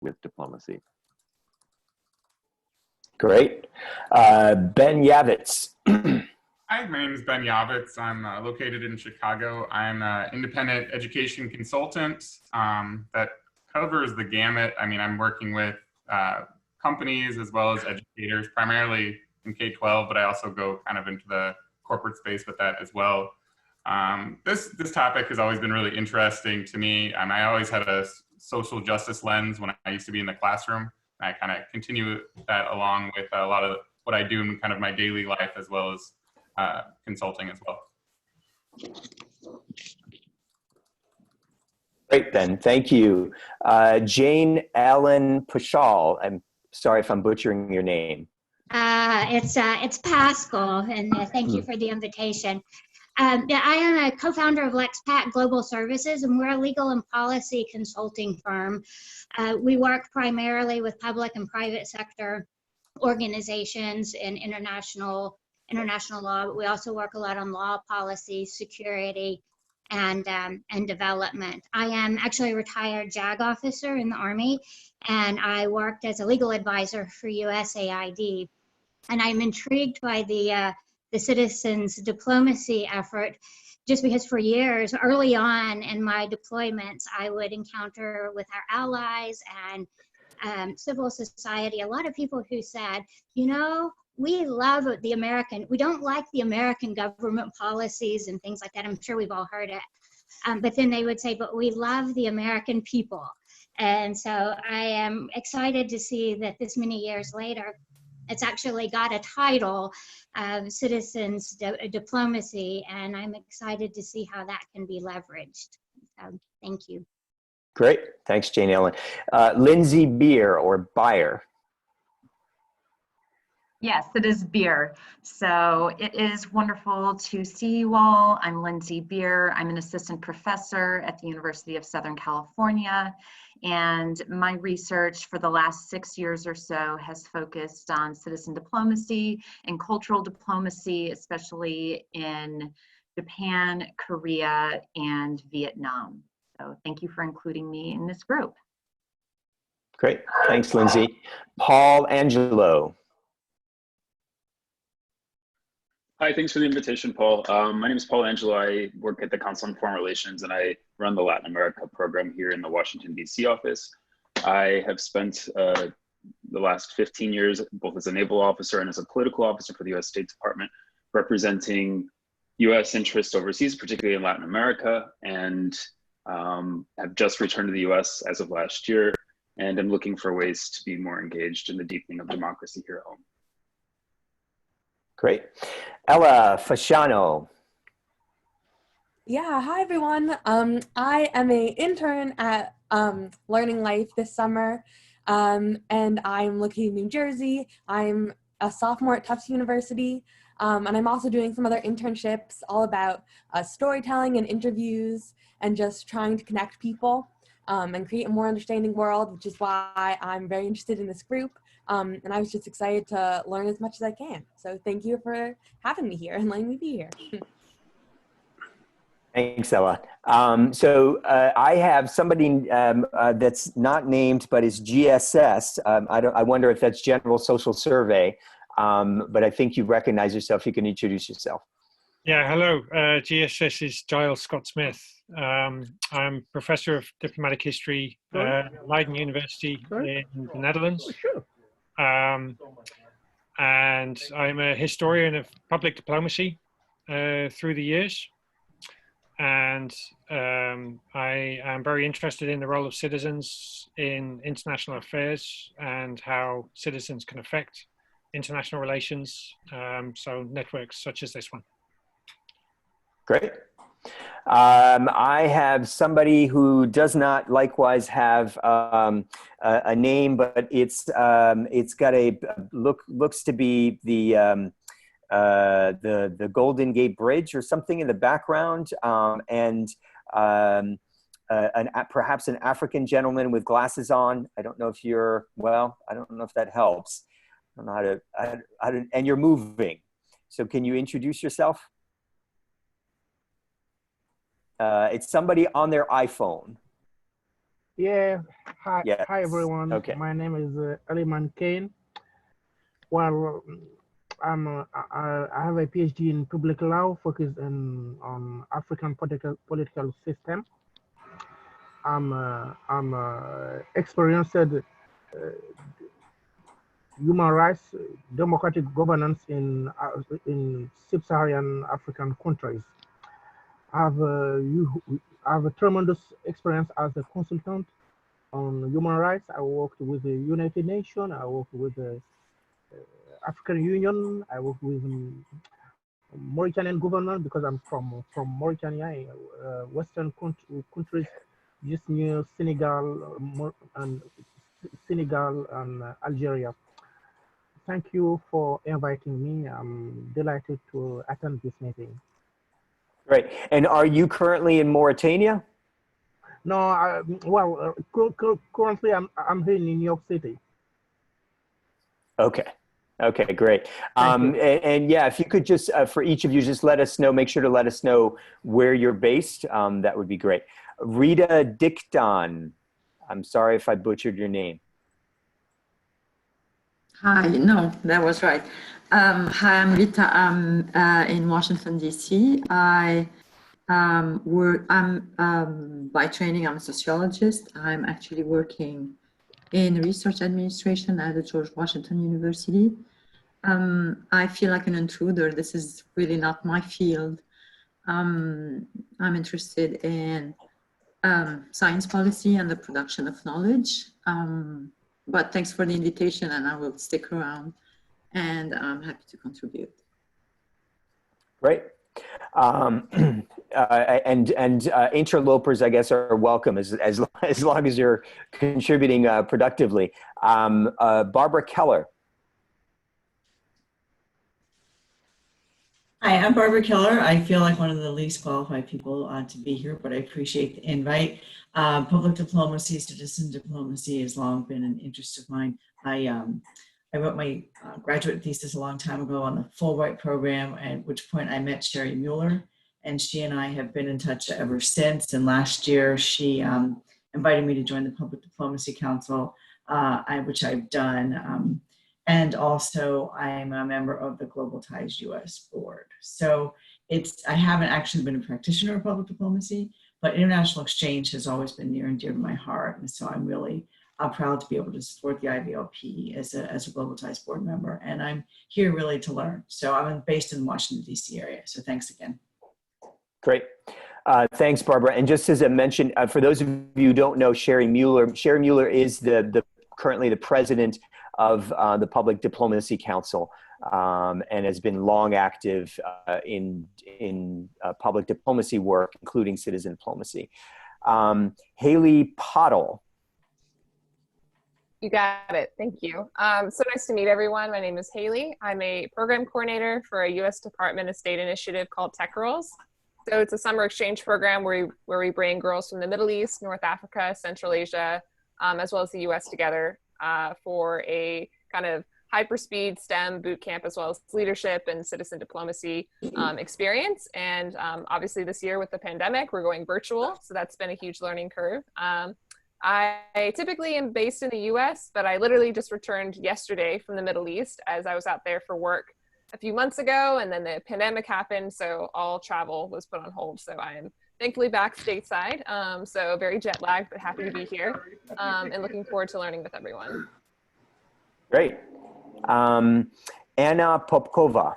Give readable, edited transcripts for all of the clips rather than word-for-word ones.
with diplomacy. Great. Ben Yavitz. Hi, my name is Ben Yavitz. I'm located in Chicago. I'm an independent education consultant that covers the gamut. I mean, I'm working with companies as well as educators, primarily in K-12, but I also go kind of into the corporate space with that as well. This topic has always been really interesting to me. I always had a social justice lens when I used to be in the classroom. I kind of continue that along with a lot of what I do in kind of my daily life, as well as consulting as well. Great, Ben. Thank you. Jane Ellen Pashal. I'm sorry if I'm butchering your name. It's Pascal, and thank you for the invitation. Yeah, I am a co-founder of LexPat Global Services, and we're a legal and policy consulting firm. We work primarily with public and private sector organizations in international law, but we also work a lot on law, policy, security, and development. I am actually a retired JAG officer in the Army, and I worked as a legal advisor for USAID. And I'm intrigued by the citizens diplomacy effort, just because for years, early on in my deployments, I would encounter with our allies and civil society, a lot of people who said, you know, we love we don't like the American government policies and things like that. I'm sure we've all heard it. But then they would say, but we love the American people. And so I am excited to see that this many years later, it's actually got a title of citizens diplomacy, and I'm excited to see how that can be leveraged. So thank you. Great. Thanks, Jane Ellen. Lindsay Beer or Beyer. Yes, it is Beer. So it is wonderful to see you all. I'm Lindsay Beer. I'm an assistant professor at the University of Southern California. And my research for the last 6 years or so has focused on citizen diplomacy and cultural diplomacy, especially in Japan, Korea, and Vietnam. So thank you for including me in this group. Great. Thanks, Lindsay. Paul Angelo. Hi, thanks for the invitation, Paul. My name is Paul Angelo. I work at the Council on Foreign Relations, and I run the Latin America program here in the Washington, D.C. office. I have spent the last 15 years, both as a naval officer and as a political officer for the U.S. State Department, representing U.S. interests overseas, particularly in Latin America, and have just returned to the U.S. as of last year, and am looking for ways to be more engaged in the deepening of democracy here at home. Great. Ella Fasciano. Yeah, hi everyone. I am an intern at Learning Life this summer, and I'm located in New Jersey. I'm a sophomore at Tufts University, and I'm also doing some other internships all about storytelling and interviews and just trying to connect people and create a more understanding world, which is why I'm very interested in this group. And I was just excited to learn as much as I can. So thank you for having me here and letting me be here. Thanks, Ella. I have somebody that's not named, but is GSS. I wonder if that's General Social Survey, but I think you recognize yourself. You can introduce yourself. Yeah, hello. GSS is Giles Scott-Smith. I'm professor of diplomatic history at Leiden University in the Netherlands. And I'm a historian of public diplomacy through the years. And I am very interested in the role of citizens in international affairs and how citizens can affect international relations. So networks such as this one. Great. I have somebody who does not likewise have a name, but it's got a looks to be the Golden Gate Bridge or something in the background, and perhaps an African gentleman with glasses on. I don't know if you're I don't know if that helps. I don't know how to and you're moving. So can you introduce yourself? It's somebody on their iPhone. Yeah, hi, Yes. hi everyone. Okay. My name is Aliman Kane. Well, I have a PhD in public law focused on African political system. I'm experienced human rights, democratic governance in sub-Saharan African countries. I have a tremendous experience as a consultant on human rights. I worked with the United Nations. I worked with the African Union. I worked with Mauritanian government because I'm from Mauritania, Western countries just near Senegal and Algeria. Thank you for inviting me. I'm delighted to attend this meeting. Great. And are you currently in Mauritania? No, currently I'm here in New York City. Okay. Okay, great. Thank you. And yeah, if you could just, for each of you, just let us know, make sure to let us know where you're based. That would be great. Rita Dicton. I'm sorry if I butchered your name. Hi, no, that was right. Hi, I'm Rita. I'm in Washington, D.C. I'm by training, I'm a sociologist. I'm actually working in research administration at the George Washington University. I feel like an intruder. This is really not my field. I'm interested in science policy and the production of knowledge. But thanks for the invitation, and I will stick around, and I'm happy to contribute. Great. Interlopers, I guess, are welcome as long as you're contributing productively. Barbara Keller. Hi, I'm Barbara Keller. I feel like one of the least qualified people to be here, but I appreciate the invite. Public diplomacy, citizen diplomacy has long been an interest of mine. I wrote my graduate thesis a long time ago on the Fulbright program, at which point I met Sherry Mueller, and she and I have been in touch ever since. And last year, she invited me to join the Public Diplomacy Council, which I've done. And also I'm a member of the Global Ties US board. So I haven't actually been a practitioner of public diplomacy, but international exchange has always been near and dear to my heart. And so I'm really proud to be able to support the IVLP as a Global Ties board member. And I'm here really to learn. So I'm based in the Washington, D.C. area. So thanks again. Great. Thanks, Barbara. And just as I mentioned, for those of you who don't know Sherry Mueller is currently the president of the Public Diplomacy Council, and has been long active in public diplomacy work, including citizen diplomacy. Haley Pottle. You got it. Thank you. So nice to meet everyone. My name is Haley. I'm a program coordinator for a U.S. Department of State initiative called Tech Girls. So it's a summer exchange program where we bring girls from the Middle East, North Africa, Central Asia, as well as the U.S. together for a kind of hyperspeed STEM boot camp, as well as leadership and citizen diplomacy experience. And obviously this year with the pandemic, we're going virtual. So that's been a huge learning curve. I typically am based in the US, but I literally just returned yesterday from the Middle East as I was out there for work a few months ago, and then the pandemic happened, so all travel was put on hold. So I am thankfully back stateside, so very jet lagged, but happy to be here, and looking forward to learning with everyone. Great. Anna Popkova.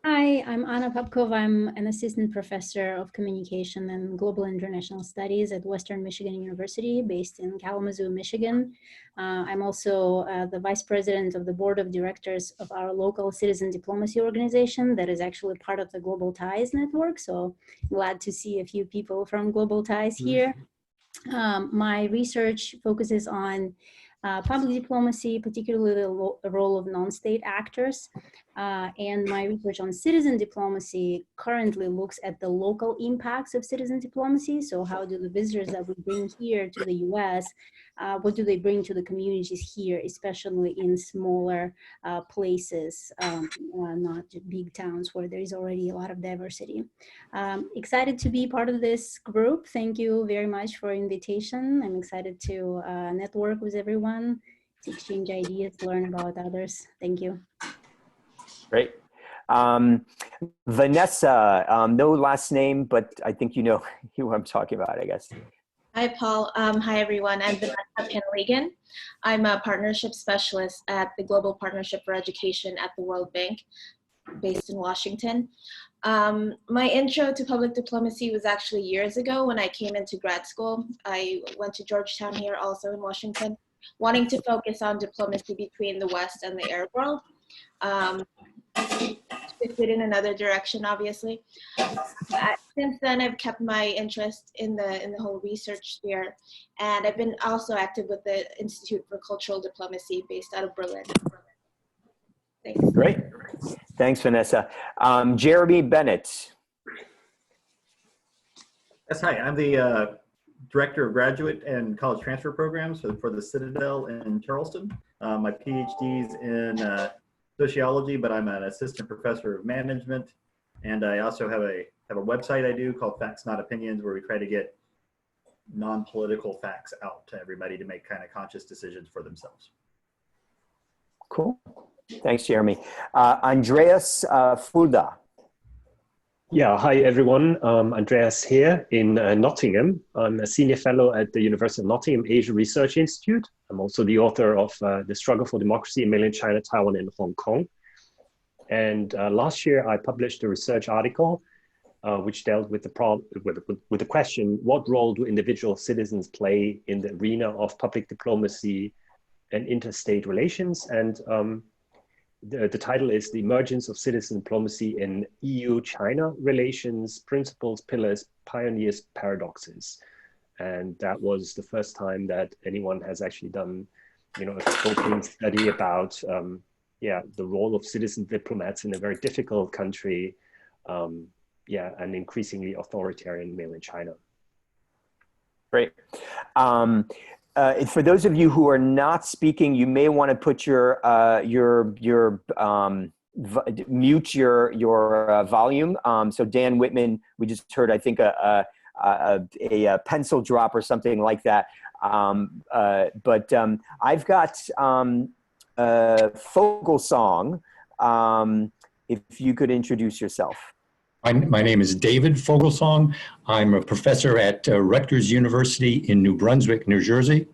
Hi, I'm Anna Popkova. I'm an assistant professor of communication and global international studies at Western Michigan University, based in Kalamazoo, Michigan. I'm also the vice president of the board of directors of our local citizen diplomacy organization that is actually part of the Global Ties network. So glad to see a few people from Global Ties here. My research focuses on public diplomacy, particularly the role of non-state actors. And my research on citizen diplomacy currently looks at the local impacts of citizen diplomacy. So how do the visitors that we bring here to the US, what do they bring to the communities here, especially in smaller places, not big towns where there is already a lot of diversity. Excited to be part of this group. Thank you very much for invitation. I'm excited to network with everyone, to exchange ideas, learn about others. Thank you. Great. Vanessa, no last name, but I think you know who I'm talking about, I guess. Hi, Paul. Hi, everyone. I'm Vanessa Panaligan. I'm a partnership specialist at the Global Partnership for Education at the World Bank, based in Washington. My intro to public diplomacy was actually years ago when I came into grad school. I went to Georgetown here, also in Washington, wanting to focus on diplomacy between the West and the Arab world. Shifted in another direction, obviously. Since then, I've kept my interest in the whole research sphere, and I've been also active with the Institute for Cultural Diplomacy based out of Berlin. Thanks. Great. Thanks, Vanessa. Jeremy Bennett. Yes, hi. I'm the Director of Graduate and College Transfer Programs for the Citadel in Charleston. My PhD's in sociology, but I'm an assistant professor of management. And I also have a website I do called Facts Not Opinions, where we try to get non-political facts out to everybody to make kind of conscious decisions for themselves. Cool. Thanks, Jeremy. Andreas Fulda. Yeah, hi everyone. Andreas here in Nottingham. I'm a senior fellow at the University of Nottingham Asia Research Institute. I'm also the author of The Struggle for Democracy in Mainland China, Taiwan, and Hong Kong. And last year I published a research article which dealt with the question, what role do individual citizens play in the arena of public diplomacy and interstate relations? And the title is The Emergence of Citizen Diplomacy in EU-China Relations, Principles, Pillars, Pioneers, Paradoxes. And that was the first time that anyone has actually done, a scoping study about, the role of citizen diplomats in a very difficult country, and increasingly authoritarian mainland China. Great. For those of you who are not speaking, you may want to put mute your volume. So Dan Whitman, we just heard, I think a pencil drop or something like that. But I've got Fogelsong. If you could introduce yourself. My name is David Fogelsong. I'm a professor at Rutgers University in New Brunswick, New Jersey.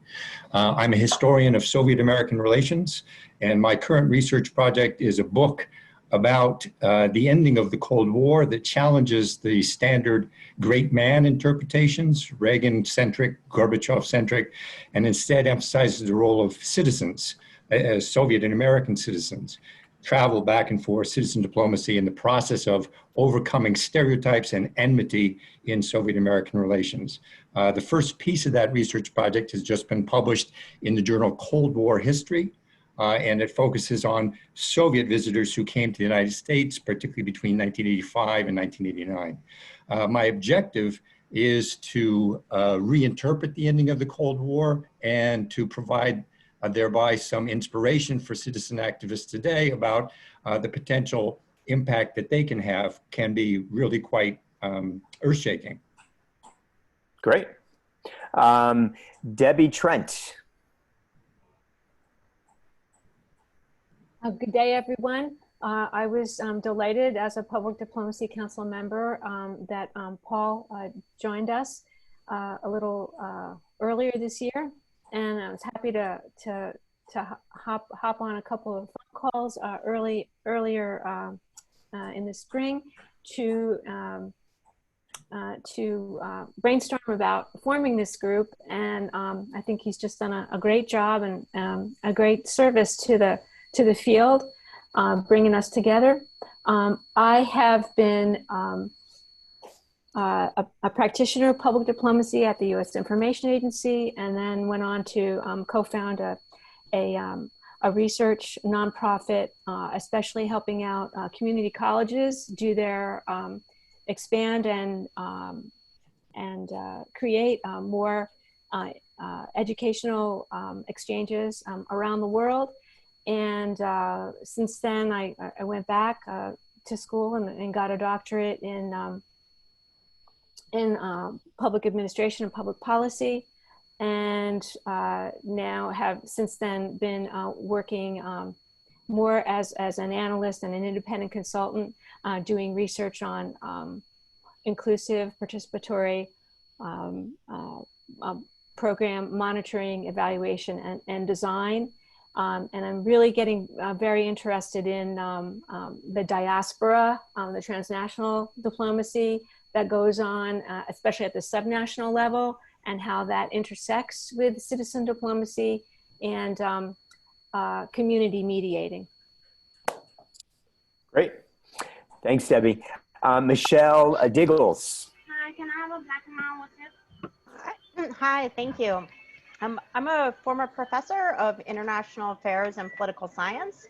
I'm a historian of Soviet American relations, and my current research project is a book about the ending of the Cold War that challenges the standard great man interpretations, Reagan-centric, Gorbachev-centric, and instead emphasizes the role of citizens, Soviet and American citizens. Travel back and forth, citizen diplomacy, in the process of overcoming stereotypes and enmity in Soviet-American relations. The first piece of that research project has just been published in the journal Cold War History, and it focuses on Soviet visitors who came to the United States, particularly between 1985 and 1989. My objective is to reinterpret the ending of the Cold War and to provide thereby some inspiration for citizen activists today about the potential impact that they can be really quite earth-shaking. Great. Debbie Trent. Good day, everyone. I was delighted as a Public Diplomacy Council member that Paul joined us a little earlier this year. And I was happy to hop on a couple of phone calls earlier in the spring to brainstorm about forming this group. And I think he's just done a great job and a great service to the field, bringing us together. I have been a practitioner of public diplomacy at the U.S. Information Agency, and then went on to co-found a research nonprofit, especially helping out community colleges do their expand and create more educational exchanges around the world. And since then, I went back to school and got a doctorate in public administration and public policy. And now have since then been working more as an analyst and an independent consultant, doing research on inclusive, participatory program monitoring, evaluation, and design. And I'm really getting very interested in the diaspora, the transnational diplomacy that goes on, especially at the subnational level, and how that intersects with citizen diplomacy and community mediating. Great. Thanks, Debbie. Michelle Diggles. Hi, can I have a background with it? Hi, thank you. I'm a former professor of international affairs and political science,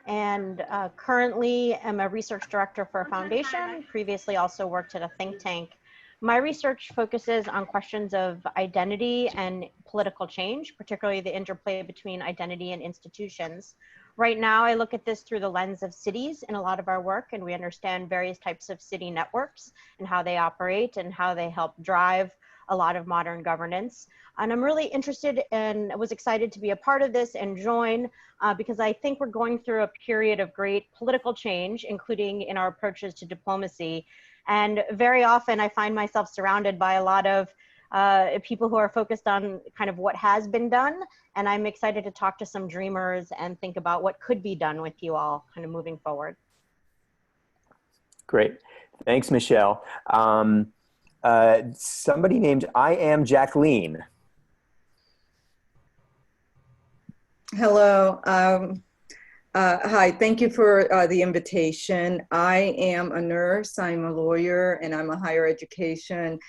and currently am a research director for a foundation. Previously also worked at a think tank. My research focuses on questions of identity and political change, particularly the interplay between identity and institutions. Right now, I look at this through the lens of cities in a lot of our work, and we understand various types of city networks and how they operate and how they help drive a lot of modern governance. And I'm really interested and was excited to be a part of this and join because I think we're going through a period of great political change, including in our approaches to diplomacy. And very often I find myself surrounded by a lot of people who are focused on kind of what has been done. And I'm excited to talk to some dreamers and think about what could be done with you all kind of moving forward. Great. Thanks, Michelle. Somebody named I Am Jacqueline. Hello. Hi, thank you for the invitation. I am a nurse, I'm a lawyer, and I'm a higher education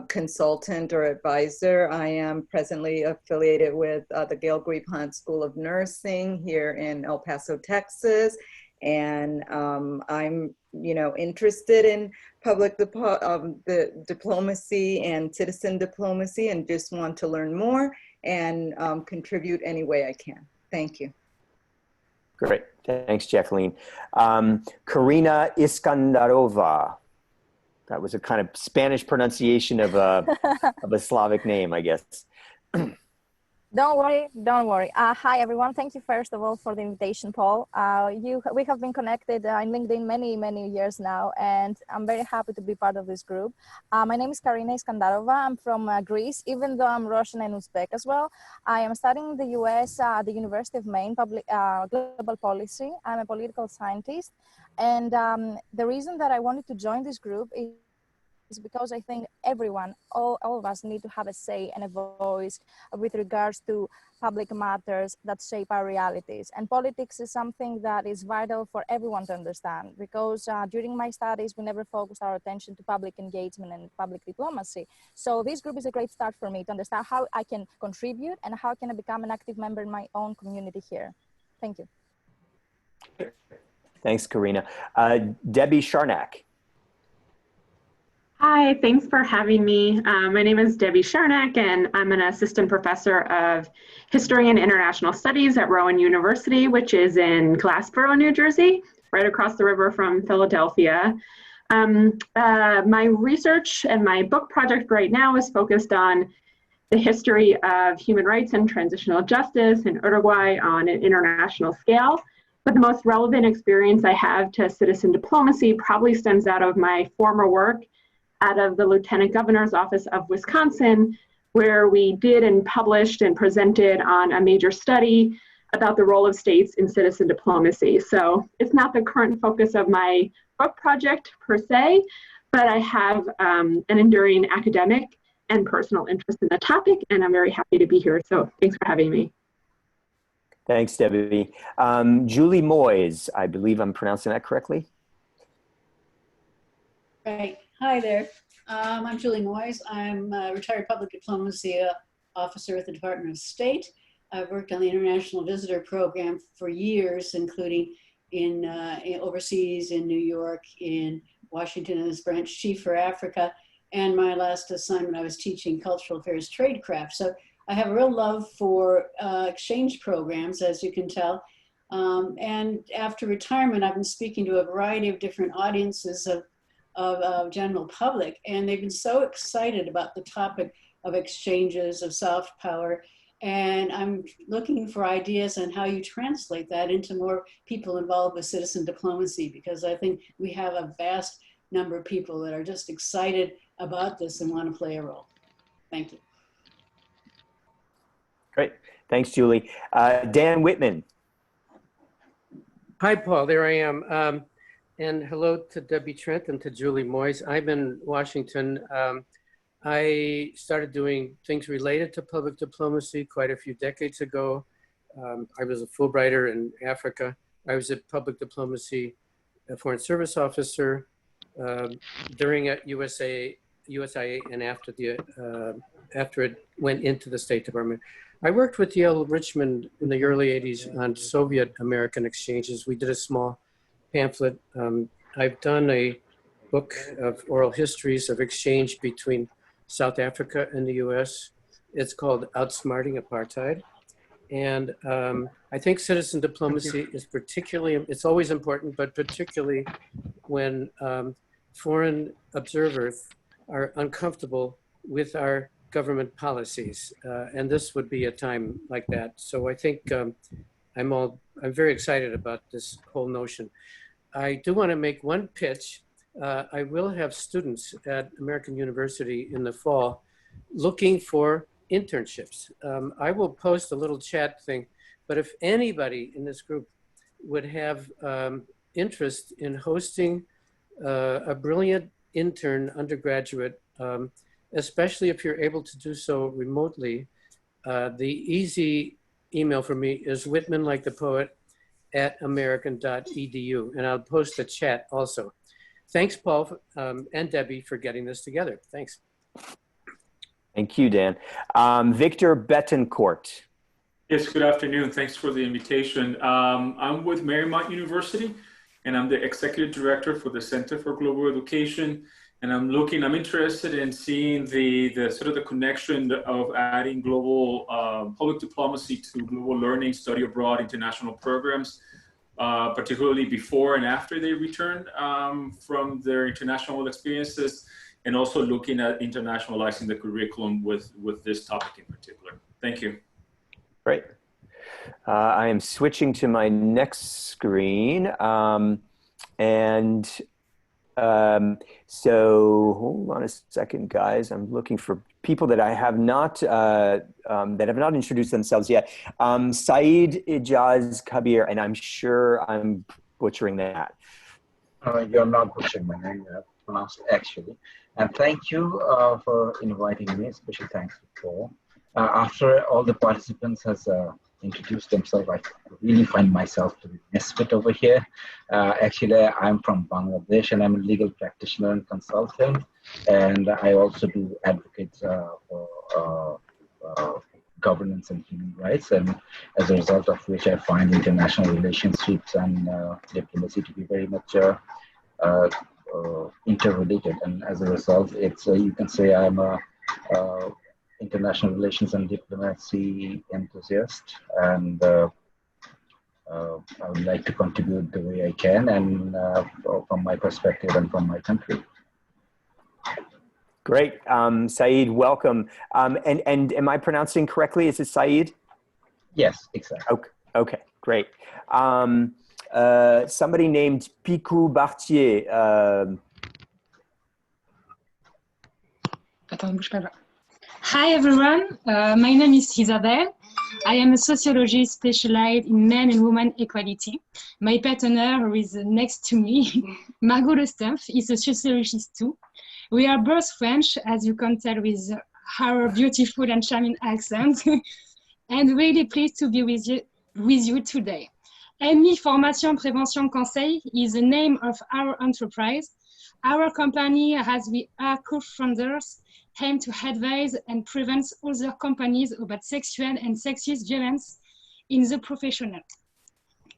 consultant or advisor. I am presently affiliated with the Gail Grieve Hunt School of Nursing here in El Paso, Texas. And I'm, interested in the diplomacy and citizen diplomacy, and just want to learn more and contribute any way I can. Thank you. Great. Thanks, Jacqueline. Karina Iskandarova. That was a kind of Spanish pronunciation of a Slavic name, I guess. Don't worry. Hi, everyone. Thank you, first of all, for the invitation, Paul. We have been connected on LinkedIn many years now, and I'm very happy to be part of this group. My name is Karina Iskandarova. I'm from Greece, even though I'm Russian and Uzbek as well. I am studying in the US at the University of Maine, Global Policy. I'm a political scientist. And the reason that I wanted to join this group is because I think everyone, all of us need to have a say and a voice with regards to public matters that shape our realities. And politics is something that is vital for everyone to understand, because during my studies, we never focused our attention to public engagement and public diplomacy. So this group is a great start for me to understand how I can contribute and how can I become an active member in my own community here. Thank you. Thanks, Karina. Debbie Sharnack. Hi, thanks for having me. My name is Debbie Sharnack, and I'm an assistant professor of history and international studies at Rowan University, which is in Glassboro, New Jersey, right across the river from Philadelphia. My research and my book project right now is focused on the history of human rights and transitional justice in Uruguay on an international scale. But the most relevant experience I have to citizen diplomacy probably stems out of my former work out of the Lieutenant Governor's Office of Wisconsin, where we did and published and presented on a major study about the role of states in citizen diplomacy. So it's not the current focus of my book project per se, but I have an enduring academic and personal interest in the topic, and I'm very happy to be here. So thanks for having me. Thanks, Debbie. Julie Moyes, I believe I'm pronouncing that correctly. Right. Hi there. I'm Julie Moyes. I'm a retired public diplomacy officer at the Department of State. I've worked on the International Visitor Program for years, including in overseas, in New York, in Washington as branch chief for Africa. And my last assignment, I was teaching cultural affairs tradecraft. So I have a real love for exchange programs, as you can tell. And after retirement, I've been speaking to a variety of different audiences of general public, and they've been so excited about the topic of exchanges, of soft power. And I'm looking for ideas on how you translate that into more people involved with citizen diplomacy, because I think we have a vast number of people that are just excited about this and want to play a role. Thank you. Great. Thanks, Julie. Dan Whitman. Hi, Paul. There I am. And hello to Debbie Trent and to Julie Moyes. I'm in Washington. I started doing things related to public diplomacy quite a few decades ago. I was a Fulbrighter in Africa. I was a public diplomacy foreign service officer during USIA and after it went into the State Department. I worked with Yale Richmond in the early 80s on Soviet American exchanges. We did a small pamphlet. I've done a book of oral histories of exchange between South Africa and the US. It's called Outsmarting Apartheid. And I think citizen diplomacy is particularly, it's always important, but particularly when foreign observers are uncomfortable with our government policies. And this would be a time like that. So I think I'm very excited about this whole notion. I do want to make one pitch. I will have students at American University in the fall looking for internships. I will post a little chat thing, but if anybody in this group would have interest in hosting a brilliant intern undergraduate, especially if you're able to do so remotely, the easy email for me is Whitman, like the poet, @american.edu, and I'll post a chat also. Thanks, Paul and Debbie, for getting this together. Thanks. Thank you, Dan. Victor Betancourt. Yes, good afternoon. Thanks for the invitation. I'm with Marymount University, and I'm the executive director for the Center for Global Education. And I'm interested in seeing the sort of the connection of adding global public diplomacy to global learning, study abroad, international programs, particularly before and after they return from their international experiences, and also looking at internationalizing the curriculum with this topic in particular. Thank you. Great. I am switching to my next screen. So hold on a second, guys. I'm looking for people that I have not introduced themselves yet. Saeed Ijaz Kabir, and I'm sure I'm butchering that. You're not butchering my name, pronounced actually. And thank you for inviting me. Special thanks to Paul. After all the participants has introduced themselves, I really find myself to be misfit over here. Actually, I'm from Bangladesh, and I'm a legal practitioner and consultant, and I also do advocate for governance and human rights, and as a result of which I find international relationships and diplomacy to be very much interrelated, and as a result, it's you can say I'm a international relations and diplomacy enthusiast, and I would like to contribute the way I can, and from my perspective and from my country. Great, Saeed, welcome. And am I pronouncing correctly? Is it Saeed? Yes, exactly. Okay, great. Somebody named Picou Bartier. Hi everyone, my name is Isabelle. I am a sociologist specialized in men and women equality. My partner who is next to me, Margot Lestumpf, is a sociologist too. We are both French, as you can tell with our beautiful and charming accent, and really pleased to be with you today. MI Formation Prévention Conseil is the name of our enterprise. Our company, as we are co-founders, aim to advise and prevent other companies about sexual and sexist violence in the professional.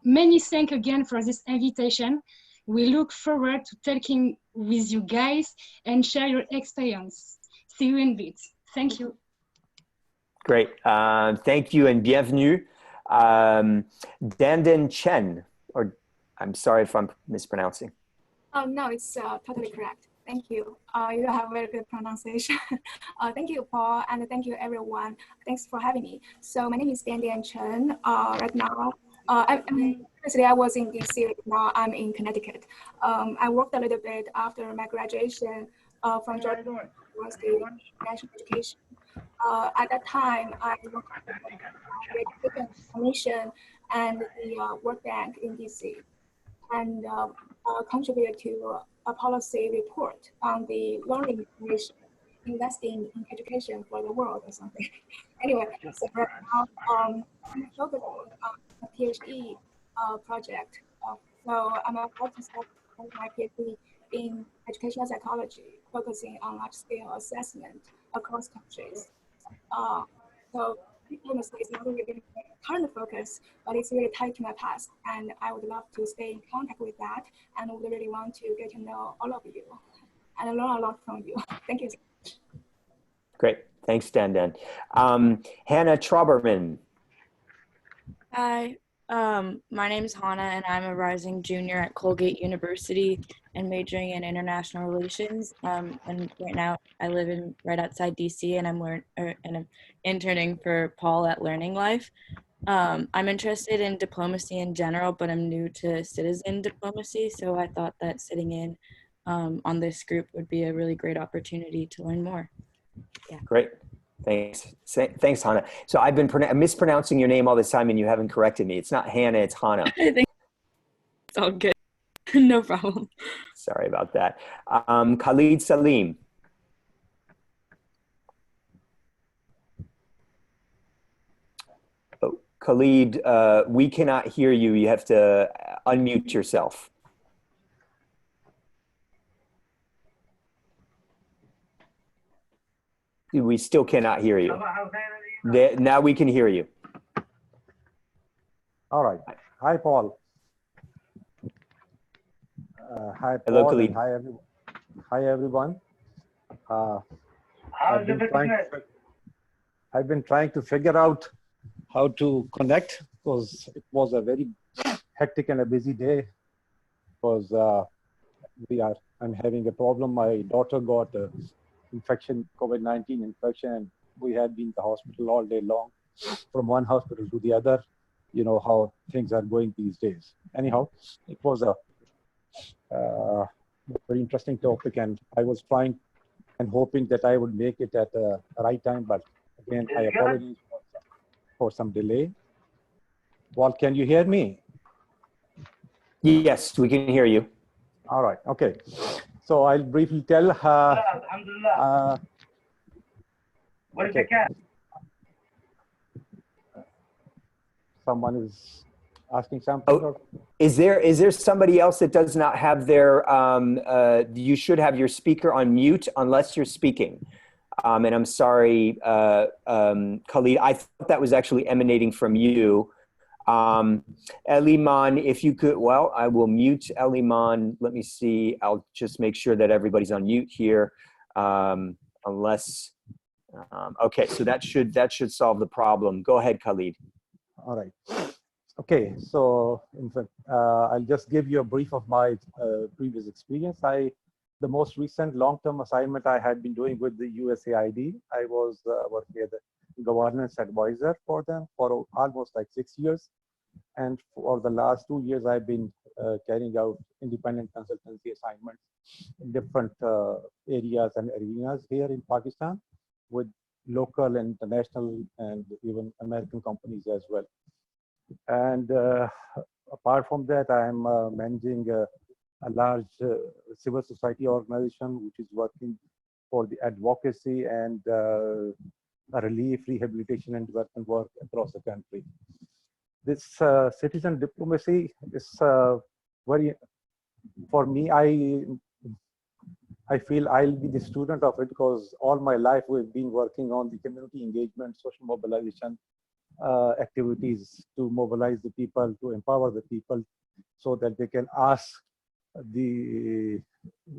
Many thanks again for this invitation. We look forward to talking with you guys and share your experience. See you in bit. Thank you. Great. Thank you and bienvenue. Dandan Chen, or I'm sorry if I'm mispronouncing. Oh, no, it's totally correct. Thank you. You have very good pronunciation. Thank you, Paul, and thank you, everyone. Thanks for having me. So my name is Dandan Chen. Right now, previously I was in DC. Now I'm in Connecticut. I worked a little bit after my graduation from Georgia University National Education. At that time, I worked with the Education Commission and the World Bank in DC, and contributed to a policy report on the learning information, investing in education for the world or something. Anyway, so right now I'm focusing on a PhD project. So I'm about to start my PhD in educational psychology, focusing on large-scale assessment across countries. So diplomacy is not really my current focus, but it's really tied to my past, and I would love to stay in contact with that, and would really want to get to know all of you and learn a lot from you. Thank you so much. Great. Thanks, Dandan. Hannah Trauberman. Hi, my name is Hannah, and I'm a rising junior at Colgate University and majoring in international relations. And right now, I live right outside DC, and I'm interning for Paul at Learning Life. I'm interested in diplomacy in general, but I'm new to citizen diplomacy, so I thought that sitting in on this group would be a really great opportunity to learn more. Yeah. Great. Thanks. Thanks, Hannah. So I've been mispronouncing your name all this time and you haven't corrected me. It's not Hannah, it's Hannah. It's all good. No problem. Sorry about that. Khalid Salim. Oh, Khalid, we cannot hear you. You have to unmute yourself. We still cannot hear you. Now we can hear you. All right. Hi, Paul. Hi, Paul. Hello, Khalid. Hi, everyone. Hi, everyone. I've been trying to figure out how to connect because it was a very hectic and a busy day because I'm having a problem. My daughter got a infection, COVID-19 infection, and we had been in the hospital all day long, from one hospital to the other. You know how things are going these days. Anyhow, it was a very interesting topic, and I was trying and hoping that I would make it at the right time, but again, I apologize for some delay. Paul, can you hear me? Yes, we can hear you. All right, okay. So I'll briefly tell okay. Someone is asking something. Oh, is there somebody else that does not have their, you should have your speaker on mute unless you're speaking. And I'm sorry, Khalid, I thought that was actually emanating from you. Eliman, if you could, well, I will mute Eliman. Let me see. I'll just make sure that everybody's on mute here. Unless, okay, so that should solve the problem. Go ahead, Khalid. All right. Okay, so in fact, I'll just give you a brief of my previous experience. The most recent long-term assignment I had been doing with the USAID, I was working as a governance advisor for them for almost like 6 years. And for the last 2 years, I've been carrying out independent consultancy assignments in different areas and arenas here in Pakistan with local and international and even American companies as well. And apart from that, I'm managing a large civil society organization which is working for the advocacy and relief, rehabilitation, and development work across the country. This citizen diplomacy is very, for me, I feel I'll be the student of it because all my life we've been working on the community engagement, social mobilization activities to mobilize the people, to empower the people so that they can ask the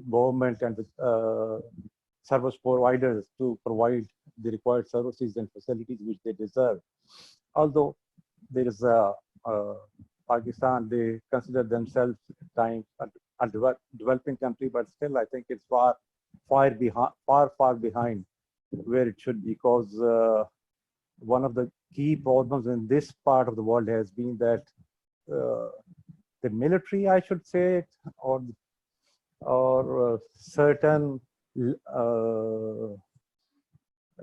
government and the service providers to provide the required services and facilities which they deserve. Although there is Pakistan, they consider themselves at times a developing country, but still I think it's far behind where it should be, because one of the key problems in this part of the world has been that the military, I should say, or certain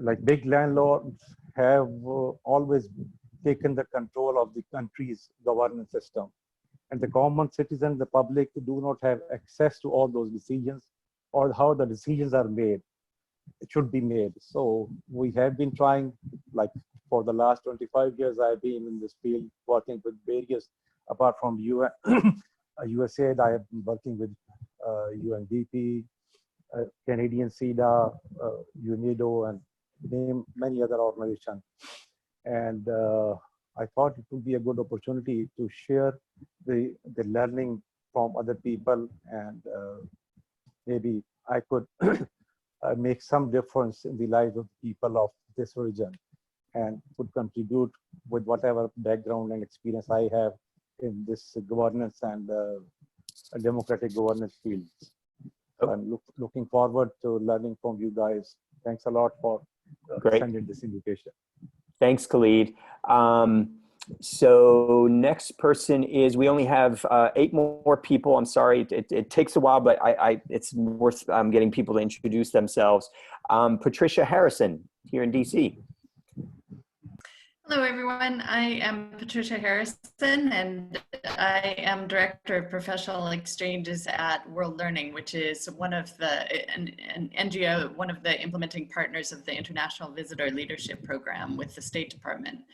like big landlords have always taken the control of the country's governance system. And the common citizen, the public, do not have access to all those decisions or how the decisions are made. It should be made. So we have been trying, like for the last 25 years, I've been in this field working with various, apart from USAID, I have been working with UNDP, Canadian CEDA, UNIDO, and name many other organizations. And I thought it would be a good opportunity to share the learning from other people, and maybe I could make some difference in the lives of the people of this region and could contribute with whatever background and experience I have in this governance and democratic governance fields. So I'm looking forward to learning from you guys. Thanks a lot for sending this invitation. Thanks, Khalid. So next person is, we only have 8 more people. I'm sorry, it takes a while, but it's worth getting people to introduce themselves. Patricia Harrison here in DC. Hello, everyone. I am Patricia Harrison, and I am Director of Professional Exchanges at World Learning, which is one of an NGO, one of the implementing partners of the International Visitor Leadership Program with the State Department.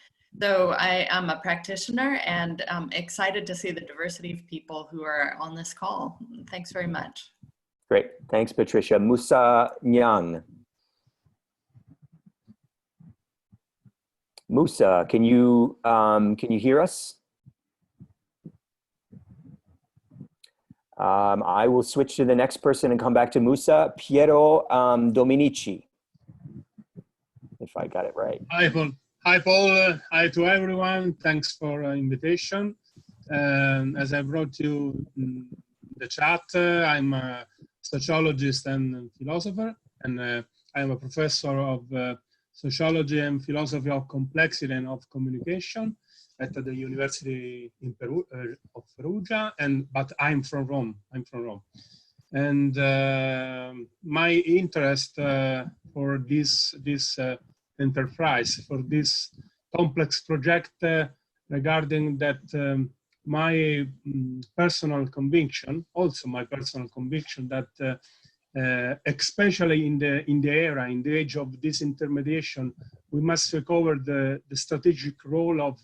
So I am a practitioner and I'm excited to see the diversity of people who are on this call. Thanks very much. Great. Thanks, Patricia. Musa Nyang. Musa, can you hear us? I will switch to the next person and come back to Musa. Piero Dominici, if I got it right. Hi, Paul. Hi, Paul. Hi to everyone. Thanks for invitation. As I brought you in the chat, I'm a sociologist and philosopher, and I'm a professor of sociology and philosophy of complexity and of communication at the University in of Perugia, but I'm from Rome. And my interest for this enterprise, for this complex project regarding that my personal conviction, that especially in the age of disintermediation, we must recover the strategic role of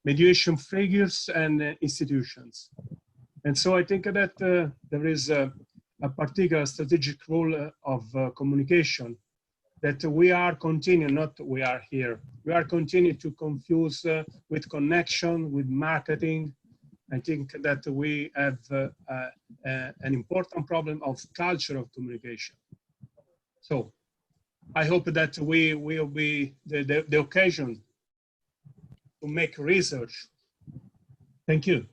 mediation figures and institutions. And so I think that there is a particular strategic role of communication that we are continuing to confuse with connection, with marketing. I think that we have an important problem of culture of communication. So I hope that we will be the occasion to make research. Thank you.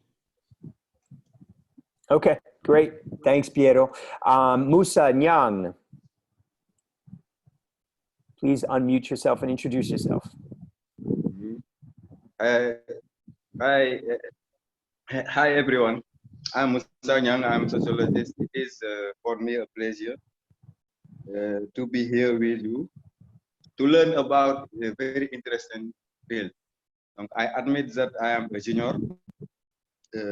Okay, great. Thanks, Piero. Musa Nyang, please unmute yourself and introduce yourself. Hi, everyone. I'm Musa Nyang. I'm a sociologist. It is for me a pleasure to be here with you to learn about a very interesting field. I admit that I am a junior,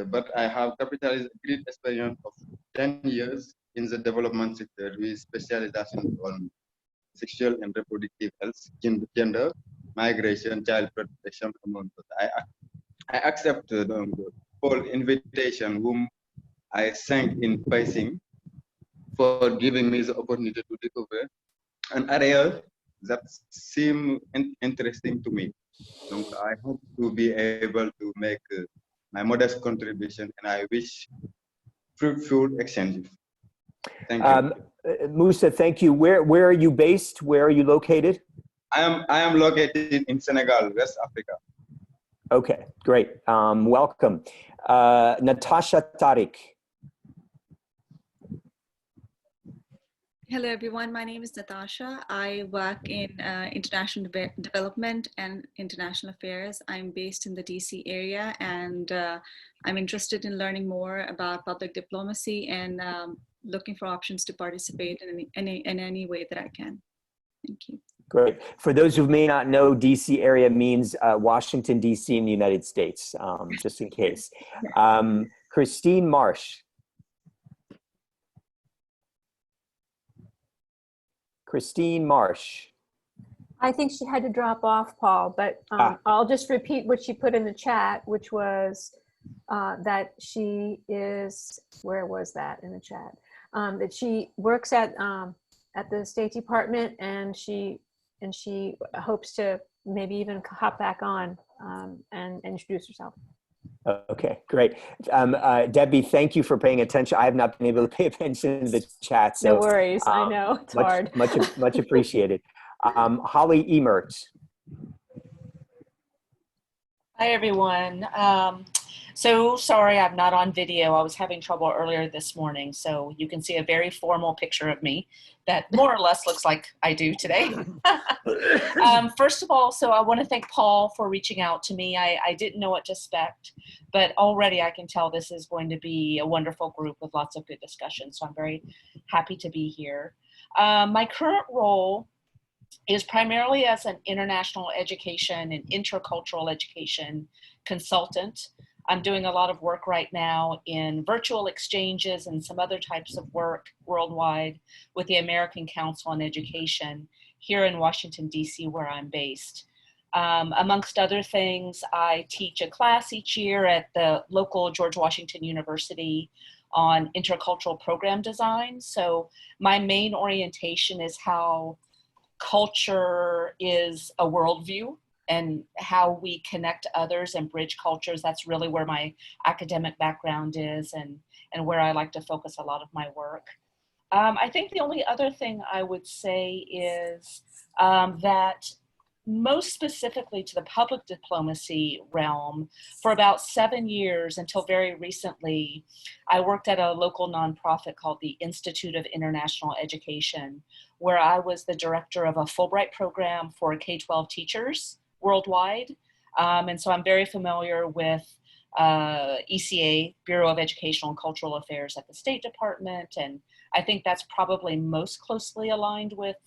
but I have capitalized great experience of 10 years in the development sector with specialization on sexual and reproductive health, gender, migration, child protection, among others. I accept the full invitation whom I thank in passing for giving me the opportunity to discover an area that seems interesting to me. So I hope to be able to make my modest contribution, and I wish fruitful exchanges. Thank you. Musa, thank you. Where are you based? Where are you located? I am located in Senegal, West Africa. Okay, great. Welcome. Natasha Tariq. Hello, everyone. My name is Natasha. I work in international development and international affairs. I'm based in the DC area, and I'm interested in learning more about public diplomacy and looking for options to participate in any way that I can. Thank you. Great. For those who may not know, DC area means Washington, DC in the United States, just in case. Christine Marsh. Christine Marsh. I think she had to drop off, Paul, but I'll just repeat what she put in the chat, which was that she is, where was that in the chat? That she works at the State Department, and she hopes to maybe even hop back on and introduce herself. Okay, great. Debbie, thank you for paying attention. I have not been able to pay attention to the chat. So, no worries, I know, it's hard. Much appreciated. Holly Emert. Hi, everyone. So sorry I'm not on video. I was having trouble earlier this morning. So you can see a very formal picture of me that more or less looks like I do today. First of all, so I want to thank Paul for reaching out to me. I didn't know what to expect, but already I can tell this is going to be a wonderful group with lots of good discussions. So I'm very happy to be here. My current role is primarily as an international education and intercultural education consultant. I'm doing a lot of work right now in virtual exchanges and some other types of work worldwide with the American Council on Education here in Washington, DC, where I'm based. Amongst other things, I teach a class each year at the local George Washington University on intercultural program design. So my main orientation is how culture is a worldview and how we connect others and bridge cultures. That's really where my academic background is and where I like to focus a lot of my work. I think the only other thing I would say is that most specifically to the public diplomacy realm, for about 7 years until very recently, I worked at a local nonprofit called the Institute of International Education, where I was the director of a Fulbright program for K-12 teachers worldwide. And so I'm very familiar with ECA, Bureau of Educational and Cultural Affairs at the State Department. And I think that's probably most closely aligned with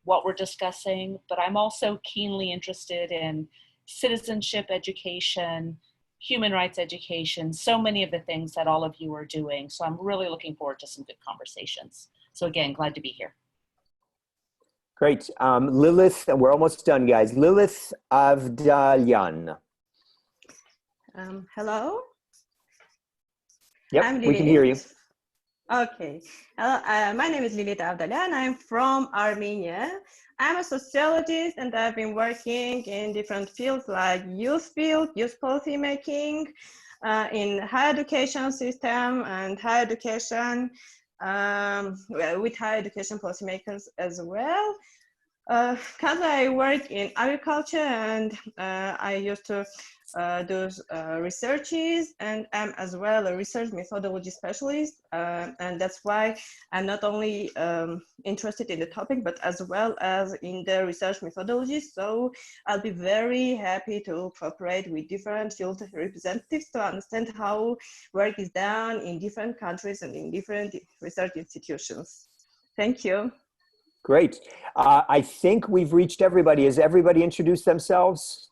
what we're discussing, but I'm also keenly interested in citizenship education, human rights education, so many of the things that all of you are doing. So I'm really looking forward to some good conversations. So again, glad to be here. Great. Lilith, and we're almost done, guys. Lilith Avdalyan. Hello? Yep, we can hear you. Okay. Hello, my name is Lilith Avdalyan. I'm from Armenia. I'm a sociologist, and I've been working in different fields like youth policy making, in higher education system and higher education, with higher education policymakers as well. Because I work in agriculture, and I used to do researches, and I'm as well a research methodology specialist, and that's why I'm not only interested in the topic, but as well as in the research methodology. So I'll be very happy to cooperate with different field representatives to understand how work is done in different countries and in different research institutions. Thank you. Great. I think we've reached everybody. Has everybody introduced themselves?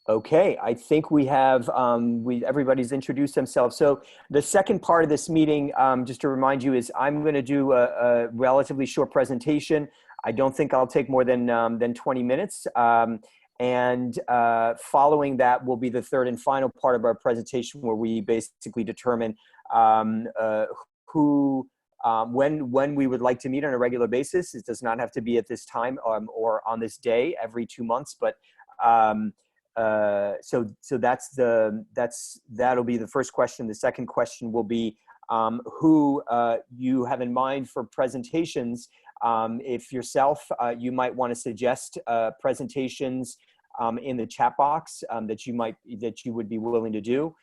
Okay, I think we have, everybody's introduced themselves. So the second part of this meeting, just to remind you, is I'm going to do a relatively short presentation. I don't think I'll take more than 20 minutes. And following that will be the third and final part of our presentation, where we basically determine when we would like to meet on a regular basis. It does not have to be at this time or on this day every 2 months, but so that'll be the first question. The second question will be who you have in mind for presentations. If yourself, you might want to suggest presentations in the chat box that you would be willing to do.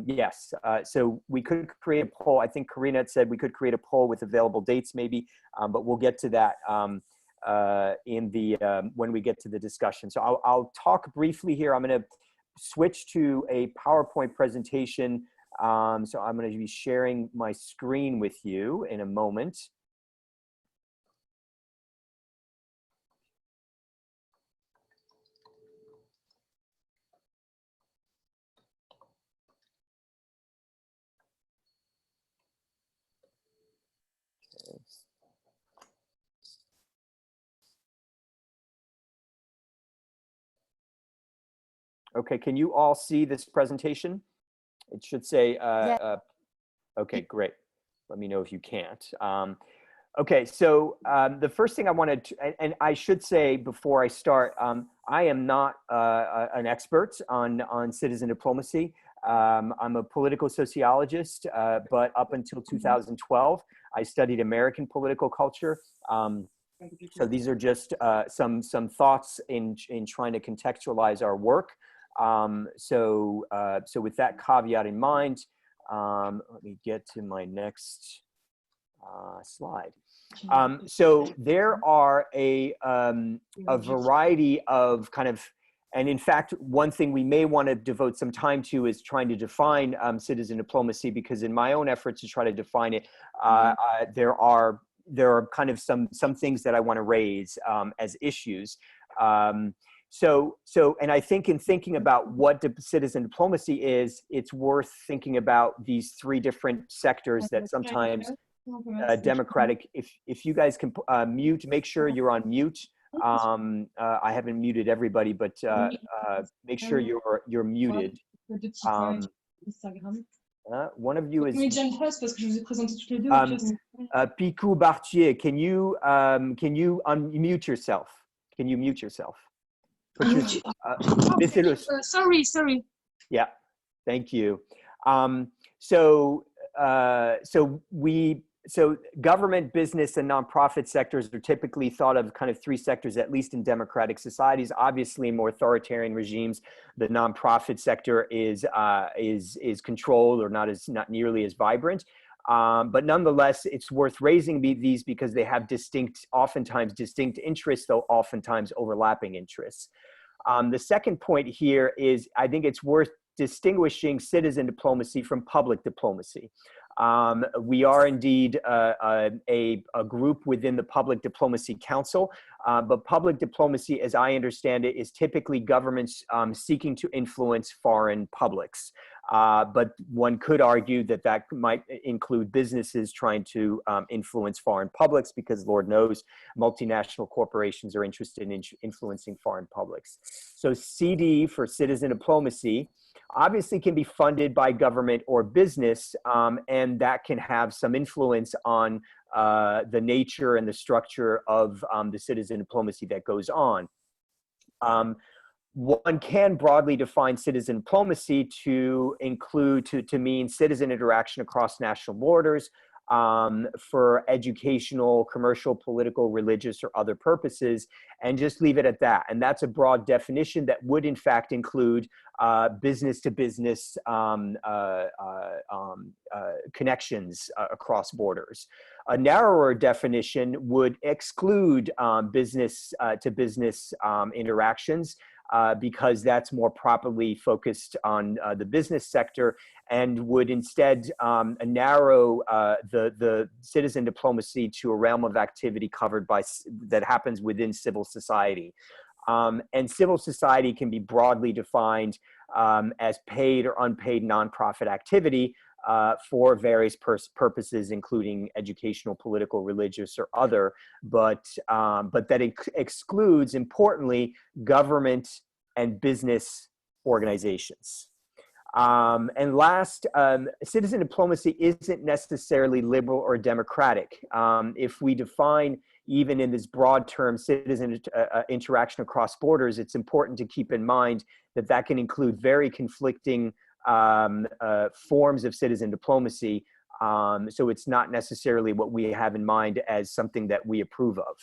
Yes, so we could create a poll. I think Karina had said we could create a poll with available dates maybe, but we'll get to that when we get to the discussion. So I'll talk briefly here. I'm going to switch to a PowerPoint presentation. So I'm going to be sharing my screen with you in a moment. Okay, can you all see this presentation? It should say, okay, great. Let me know if you can't. Okay, so the first thing I wanted to, and I should say before I start, I am not an expert on citizen diplomacy. I'm a political sociologist, but up until 2012, I studied American political culture. So these are just some thoughts in trying to contextualize our work. So with that caveat in mind, let me get to my next slide. So there are a variety of kind of, and in fact, one thing we may want to devote some time to is trying to define citizen diplomacy, because in my own efforts to try to define it, there are kind of some things that I want to raise as issues. And I think in thinking about what citizen diplomacy is, it's worth thinking about these three different sectors that sometimes democratic, if you guys can mute, make sure you're on mute. I haven't muted everybody, but make sure you're muted. One of you is Picou Bartier. Can you unmute yourself? Can you mute yourself? Sorry. Yeah, thank you. So government, business, and nonprofit sectors are typically thought of kind of three sectors, at least in democratic societies. Obviously, in more authoritarian regimes, the nonprofit sector is controlled or not nearly as vibrant. But nonetheless, it's worth raising these because they have oftentimes distinct interests, though oftentimes overlapping interests. The second point here is I think it's worth distinguishing citizen diplomacy from public diplomacy. We are indeed a group within the Public Diplomacy Council, but public diplomacy, as I understand it, is typically governments seeking to influence foreign publics. But one could argue that might include businesses trying to influence foreign publics, because Lord knows multinational corporations are interested in influencing foreign publics. So CD for citizen diplomacy obviously can be funded by government or business, and that can have some influence on the nature and the structure of the citizen diplomacy that goes on. One can broadly define citizen diplomacy to include, to mean citizen interaction across national borders for educational, commercial, political, religious, or other purposes, and just leave it at that. And that's a broad definition that would in fact include business to business connections across borders. A narrower definition would exclude business to business interactions, because that's more properly focused on the business sector, and would instead narrow the citizen diplomacy to a realm of activity covered by that happens within civil society. And civil society can be broadly defined as paid or unpaid nonprofit activity, for various purposes, including educational, political, religious, or other, but that excludes, importantly, government and business organizations. And last, citizen diplomacy isn't necessarily liberal or democratic. If we define, even in this broad term, citizen interaction across borders, it's important to keep in mind that that can include very conflicting forms of citizen diplomacy. So it's not necessarily what we have in mind as something that we approve of.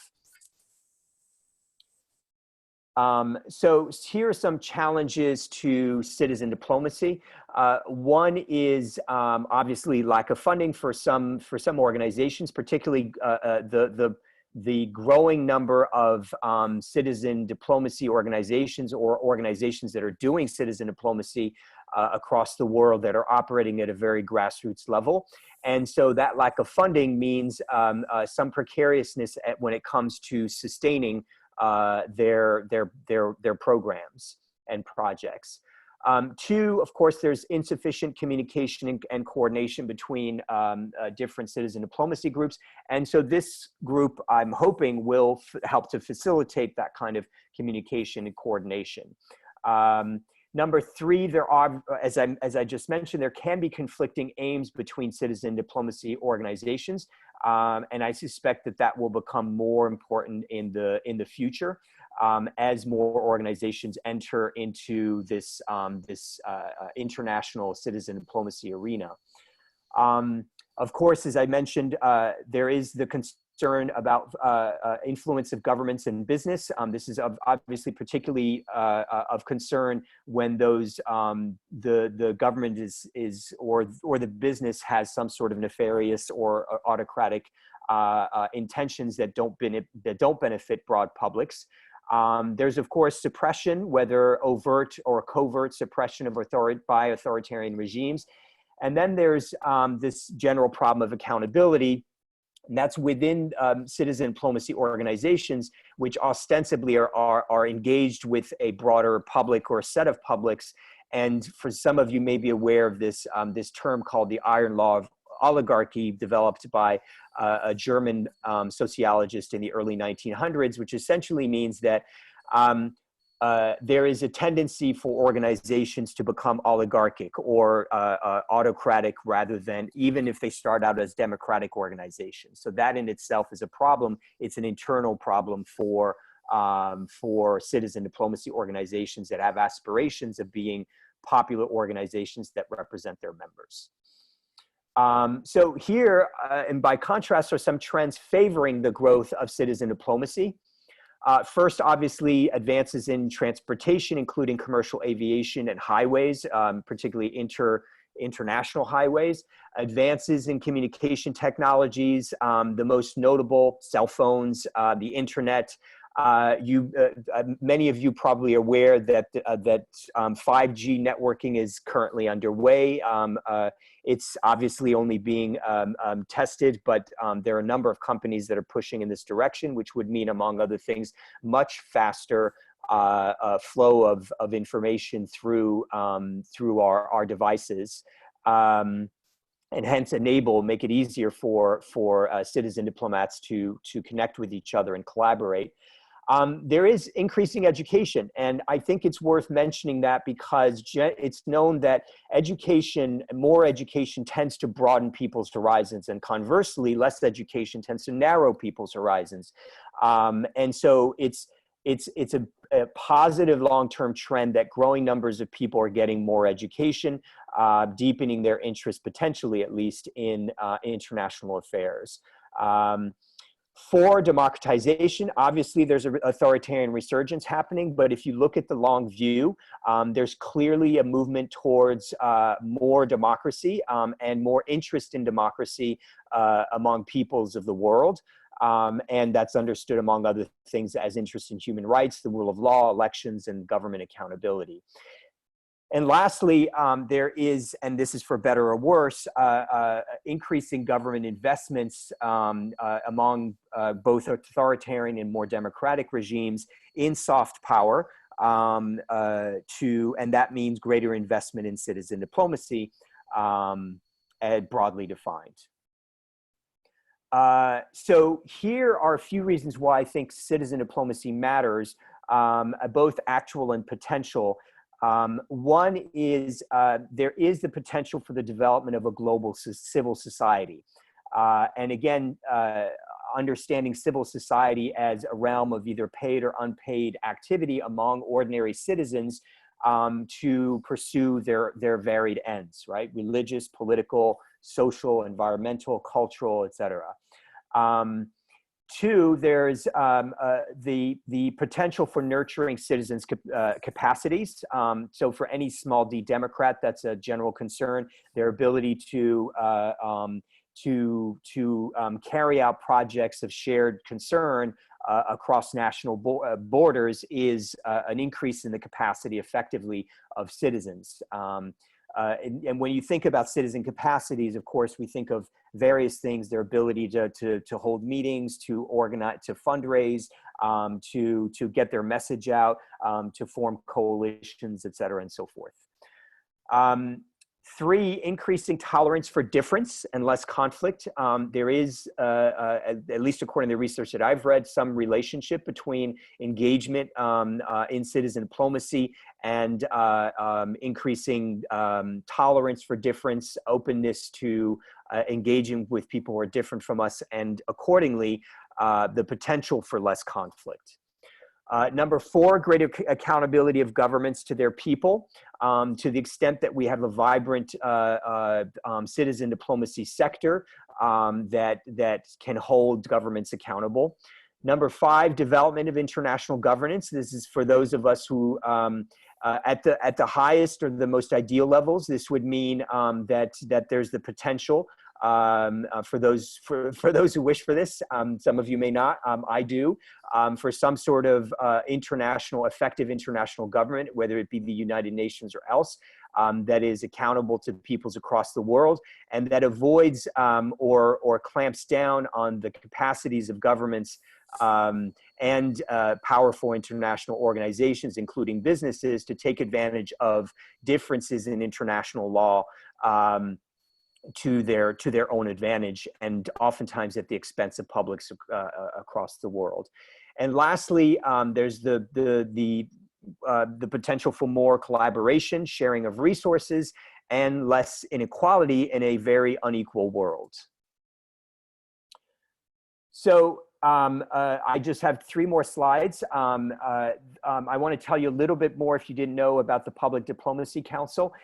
So here are some challenges to citizen diplomacy. One is obviously lack of funding for some organizations, particularly the growing number of citizen diplomacy organizations or organizations that are doing citizen diplomacy across the world that are operating at a very grassroots level. And so that lack of funding means some precariousness when it comes to sustaining their programs and projects. Two, of course, there's insufficient communication and coordination between different citizen diplomacy groups. And so this group, I'm hoping, will help to facilitate that kind of communication and coordination. Number three, there are, as I just mentioned, there can be conflicting aims between citizen diplomacy organizations. And I suspect that that will become more important in the future as more organizations enter into this international citizen diplomacy arena. Of course, as I mentioned, there is the concern about influence of governments and business. This is obviously particularly of concern when those the government is or the business has some sort of nefarious or autocratic intentions that don't benefit broad publics. There's of course suppression, whether overt or covert suppression of by authoritarian regimes. And then there's this general problem of accountability. And that's within citizen diplomacy organizations, which ostensibly are engaged with a broader public or a set of publics. And for some of you may be aware of this, this term called the iron law of oligarchy, developed by a German sociologist in the early 1900s, which essentially means that there is a tendency for organizations to become oligarchic or autocratic rather than, even if they start out as democratic organizations. So that in itself is a problem. It's an internal problem for citizen diplomacy organizations that have aspirations of being popular organizations that represent their members. So here, and by contrast, are some trends favoring the growth of citizen diplomacy. First, obviously, advances in transportation, including commercial aviation and highways, particularly international highways. Advances in communication technologies, the most notable, cell phones, the internet. Many of you probably are aware that 5G networking is currently underway. It's obviously only being tested, but there are a number of companies that are pushing in this direction, which would mean, among other things, much faster flow of information through our devices. And hence make it easier for citizen diplomats to connect with each other and collaborate. There is increasing education, and I think it's worth mentioning that because it's known that more education tends to broaden people's horizons, and conversely, less education tends to narrow people's horizons. And so it's a positive long-term trend that growing numbers of people are getting more education, deepening their interest, potentially at least, in international affairs. For democratization, obviously there's an authoritarian resurgence happening, but if you look at the long view, there's clearly a movement towards more democracy and more interest in democracy among peoples of the world. And that's understood, among other things, as interest in human rights, the rule of law, elections, and government accountability. And lastly, there is, and this is for better or worse, increasing government investments among both authoritarian and more democratic regimes in soft power, and that means greater investment in citizen diplomacy. broadly defined. So here are a few reasons why I think citizen diplomacy matters, both actual and potential. One is there is the potential for the development of a global civil society. And again, understanding civil society as a realm of either paid or unpaid activity among ordinary citizens to pursue their varied ends, right? Religious, political, social, environmental, cultural, etc. Two, there's the potential for nurturing citizens' capacities. So for any small d Democrat, that's a general concern. Their ability to carry out projects of shared concern across national borders is an increase in the capacity effectively of citizens. And when you think about citizen capacities, of course, we think of various things: their ability to hold meetings, to organize, to fundraise, to get their message out, to form coalitions, et cetera, and so forth. Three, increasing tolerance for difference and less conflict. There is, at least according to the research that I've read, some relationship between engagement in citizen diplomacy and increasing tolerance for difference, openness to engaging with people who are different from us, and accordingly, the potential for less conflict. Number four, greater accountability of governments to their people, to the extent that we have a vibrant citizen diplomacy sector that can hold governments accountable. Number five, development of international governance. This is for those of us who, at the highest or the most ideal levels, this would mean that there's the potential for those who wish for this. Some of you may not. I do. For some sort of effective international government, whether it be the United Nations or else, that is accountable to peoples across the world, and that avoids or clamps down on the capacities of governments and powerful international organizations, including businesses, to take advantage of differences in international law to their own advantage, and oftentimes at the expense of publics across the world. And lastly, there's the potential for more collaboration, sharing of resources, and less inequality in a very unequal world. So I just have 3 more slides. I want to tell you a little bit more, if you didn't know, about the Public Diplomacy Council.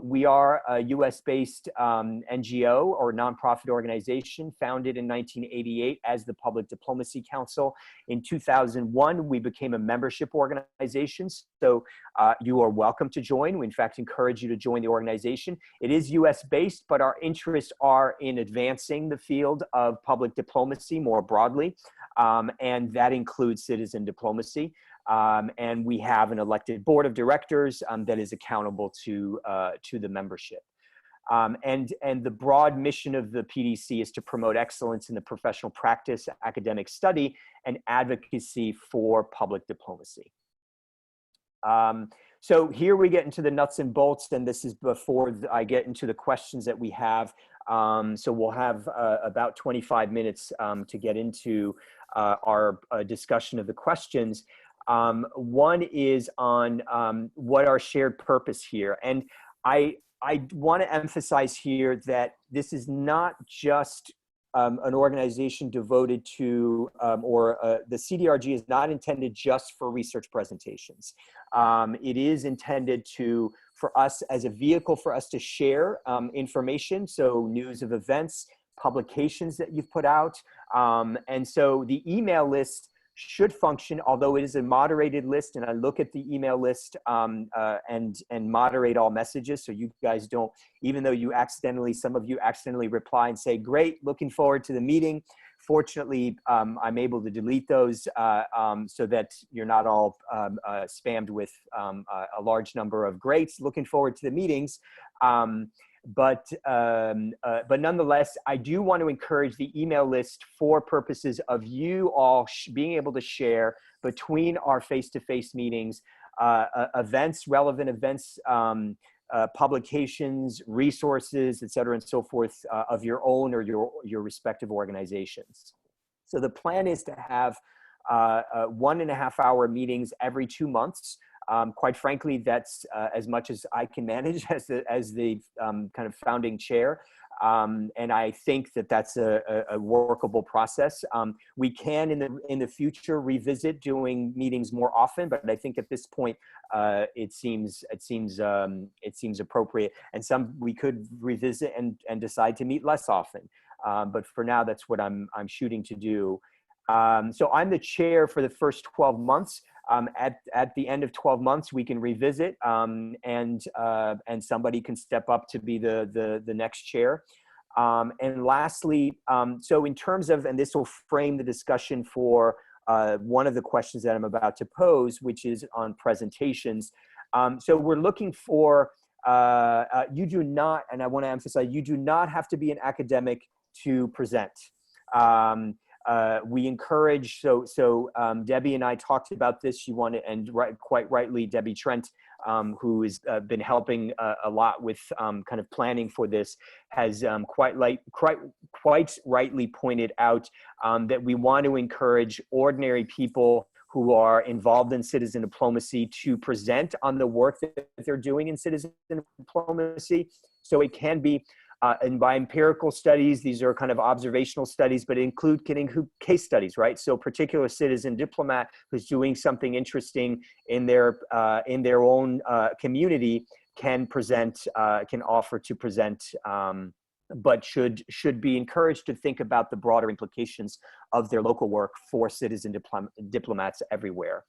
We are a US-based NGO or nonprofit organization founded in 1988 as the Public Diplomacy Council. In 2001, we became a membership organization. So you are welcome to join. We, in fact, encourage you to join the organization. It is US-based, but our interests are in advancing the field of public diplomacy more broadly. And that includes citizen diplomacy. And we have an elected board of directors that is accountable to the membership. And the broad mission of the PDC is to promote excellence in the professional practice, academic study, and advocacy for public diplomacy. So here we get into the nuts and bolts, and this is before I get into the questions that we have. So we'll have about 25 minutes to get into our discussion of the questions. One is on what our shared purpose here. And I want to emphasize here that this is not just an organization devoted to, the CDRG is not intended just for research presentations. It is intended for us as a vehicle for us to share information, so news of events, publications that you've put out. And so the email list should function, although it is a moderated list, and I look at the email list and moderate all messages, so you guys don't, even though some of you accidentally reply and say, great, looking forward to the meeting. Fortunately, I'm able to delete those so that you're not all spammed with a large number of greats, looking forward to the meetings. But nonetheless, I do want to encourage the email list for purposes of you all being able to share between our face-to-face meetings, relevant events publications, resources, et cetera, and so forth of your own or your respective organizations. So the plan is to have 1.5 hour meetings every 2 months. Quite frankly, that's as much as I can manage as the kind of founding chair. And I think that that's a workable process. We can in the future revisit doing meetings more often, but I think at this point it seems appropriate. And we could revisit and decide to meet less often. But for now, that's what I'm shooting to do. So I'm the chair for the first 12 months. At the end of 12 months, we can revisit and somebody can step up to be the next chair. And lastly, so in terms of, and this will frame the discussion for one of the questions that I'm about to pose, which is on presentations. So we're looking for, you do not, and I want to emphasize, you do not have to be an academic to present. We encourage, so Debbie and I talked about this. You want to, and quite rightly, Debbie Trent, who has been helping a lot with kind of planning for this, has quite rightly pointed out that we want to encourage ordinary people who are involved in citizen diplomacy to present on the work that they're doing in citizen diplomacy. So it can be and by empirical studies, these are kind of observational studies, but can include case studies, right? So particular citizen diplomat who's doing something interesting in their own community can offer to present, but should be encouraged to think about the broader implications of their local work for citizen diplomats everywhere.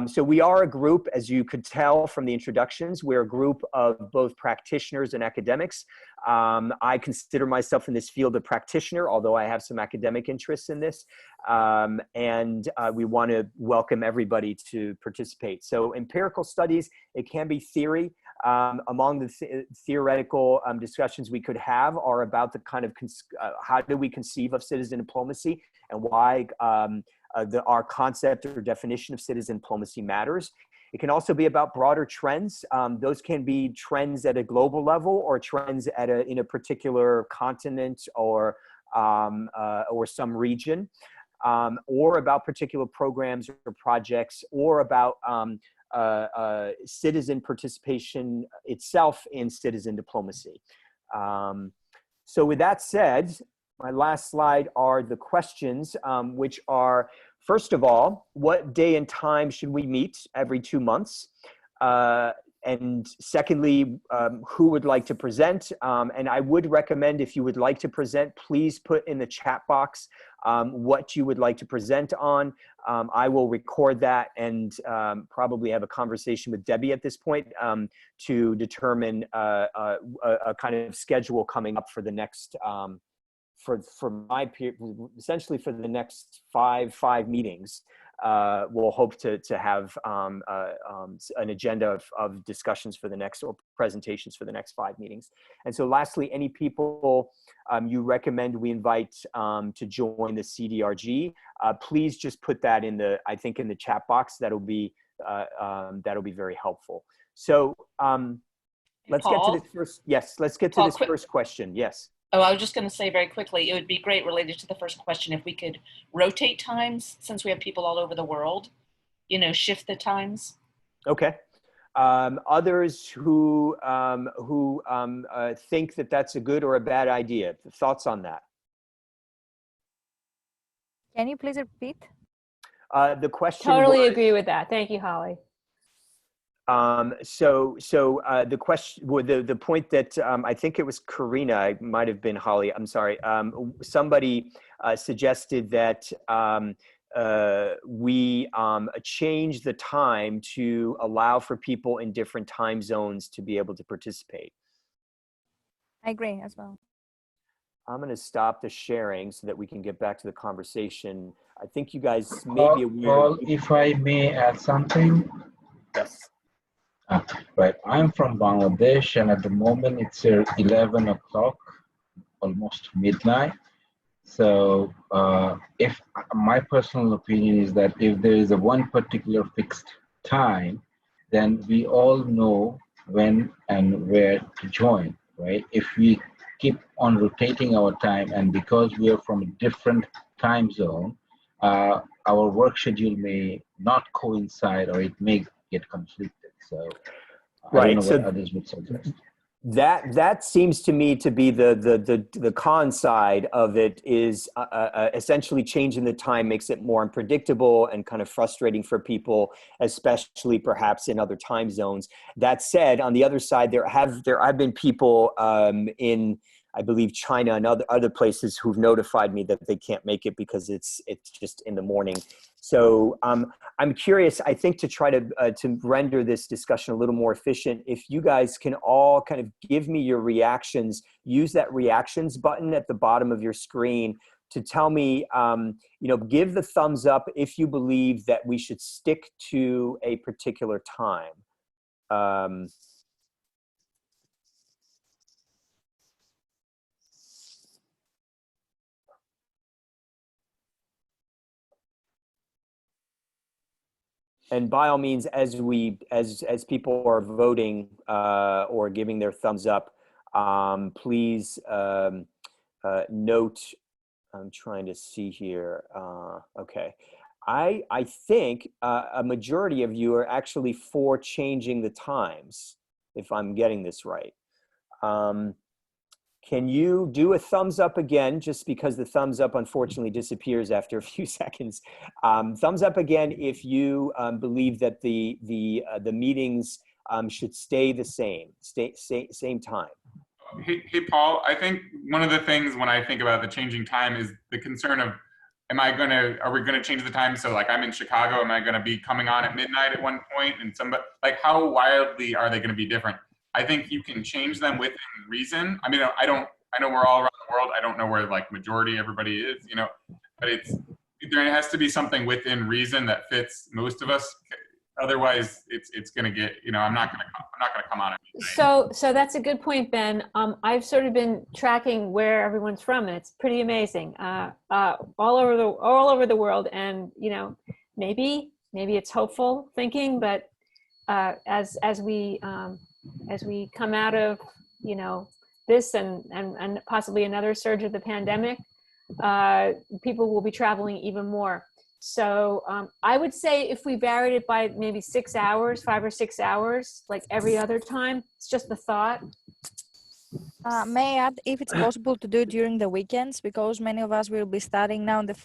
So we are a group, as you could tell from the introductions, we're a group of both practitioners and academics. I consider myself in this field a practitioner, although I have some academic interests in this. And we want to welcome everybody to participate. So empirical studies, it can be theory. Among the theoretical discussions we could have are about the kind of, how do we conceive of citizen diplomacy and why our concept or definition of citizen diplomacy matters. It can also be about broader trends. Those can be trends at a global level or trends at in a particular continent or some region, or about particular programs or projects, or about citizen participation itself in citizen diplomacy. So with that said, my last slide are the questions, which are, first of all, what day and time should we meet every 2 months? And secondly, who would like to present? And I would recommend, if you would like to present, please put in the chat box what you would like to present on. I will record that and probably have a conversation with Debbie at this point to determine a kind of schedule coming up for the next for my period, essentially for the next five meetings. We'll hope to have an agenda of discussions for the next, or presentations for the next 5 meetings. And so lastly, any people you recommend we invite to join the CDRG, please just put that in I think in the chat box. That'll be very helpful. So let's get to this first, yes, let's get to this first question, yes. Oh, I was just going to say very quickly, it would be great related to the first question if we could rotate times, since we have people all over the world, shift the times. Okay. Others who think that that's a good or a bad idea, thoughts on that? Can you please repeat? The question Totally agree with that. Thank you, Holly. So the question, the point that I think it was Karina, it might have been Holly, I'm sorry. Somebody suggested that we change the time to allow for people in different time zones to be able to participate. I agree as well. I'm going to stop the sharing so that we can get back to the conversation. I think you guys may be aware. Paul, if I may add something. Yes. Right, I'm from Bangladesh, and at the moment it's 11 o'clock, almost midnight. So if my personal opinion is that if there is one particular fixed time, then we all know when and where to join, right? If we keep on rotating our time, and because we are from a different time zone, our work schedule may not coincide, or it may get conflicted. So I don't Right. know So what others would suggest. that seems to me to be the con side of it, is essentially changing the time makes it more unpredictable and kind of frustrating for people, especially perhaps in other time zones. That said, on the other side, there have been people in, I believe, China and other places who've notified me that they can't make it because it's just in the morning. So I'm curious, I think, to try to render this discussion a little more efficient, if you guys can all kind of give me your reactions, use that reactions button at the bottom of your screen to tell me, give the thumbs up if you believe that we should stick to a particular time. And by all means, as people are voting or giving their thumbs up, please note. I'm trying to see here. Okay, I think a majority of you are actually for changing the times, if I'm getting this right. Can you do a thumbs up again, just because the thumbs up unfortunately disappears after a few seconds? Thumbs up again if you believe that the meetings should stay the same, same time. Hey, Paul, I think one of the things when I think about the changing time is the concern of, are we gonna change the time? So like I'm in Chicago, am I gonna be coming on at midnight at one point, and like how wildly are they gonna be different? I think you can change them within reason. I mean, I know we're all around the world. I don't know where like majority everybody is, but there has to be something within reason that fits most of us. Otherwise, it's gonna get, I'm not gonna come on at midnight. So that's a good point, Ben. I've sort of been tracking where everyone's from, and it's pretty amazing. All over the world, and maybe it's hopeful thinking, but as we come out of this and possibly another surge of the pandemic, people will be traveling even more. So I would say if we varied it by maybe 6 hours, 5 or 6 hours, like every other time, it's just a thought. May I add, if it's possible to do it during the weekends, because many of us will be studying now in the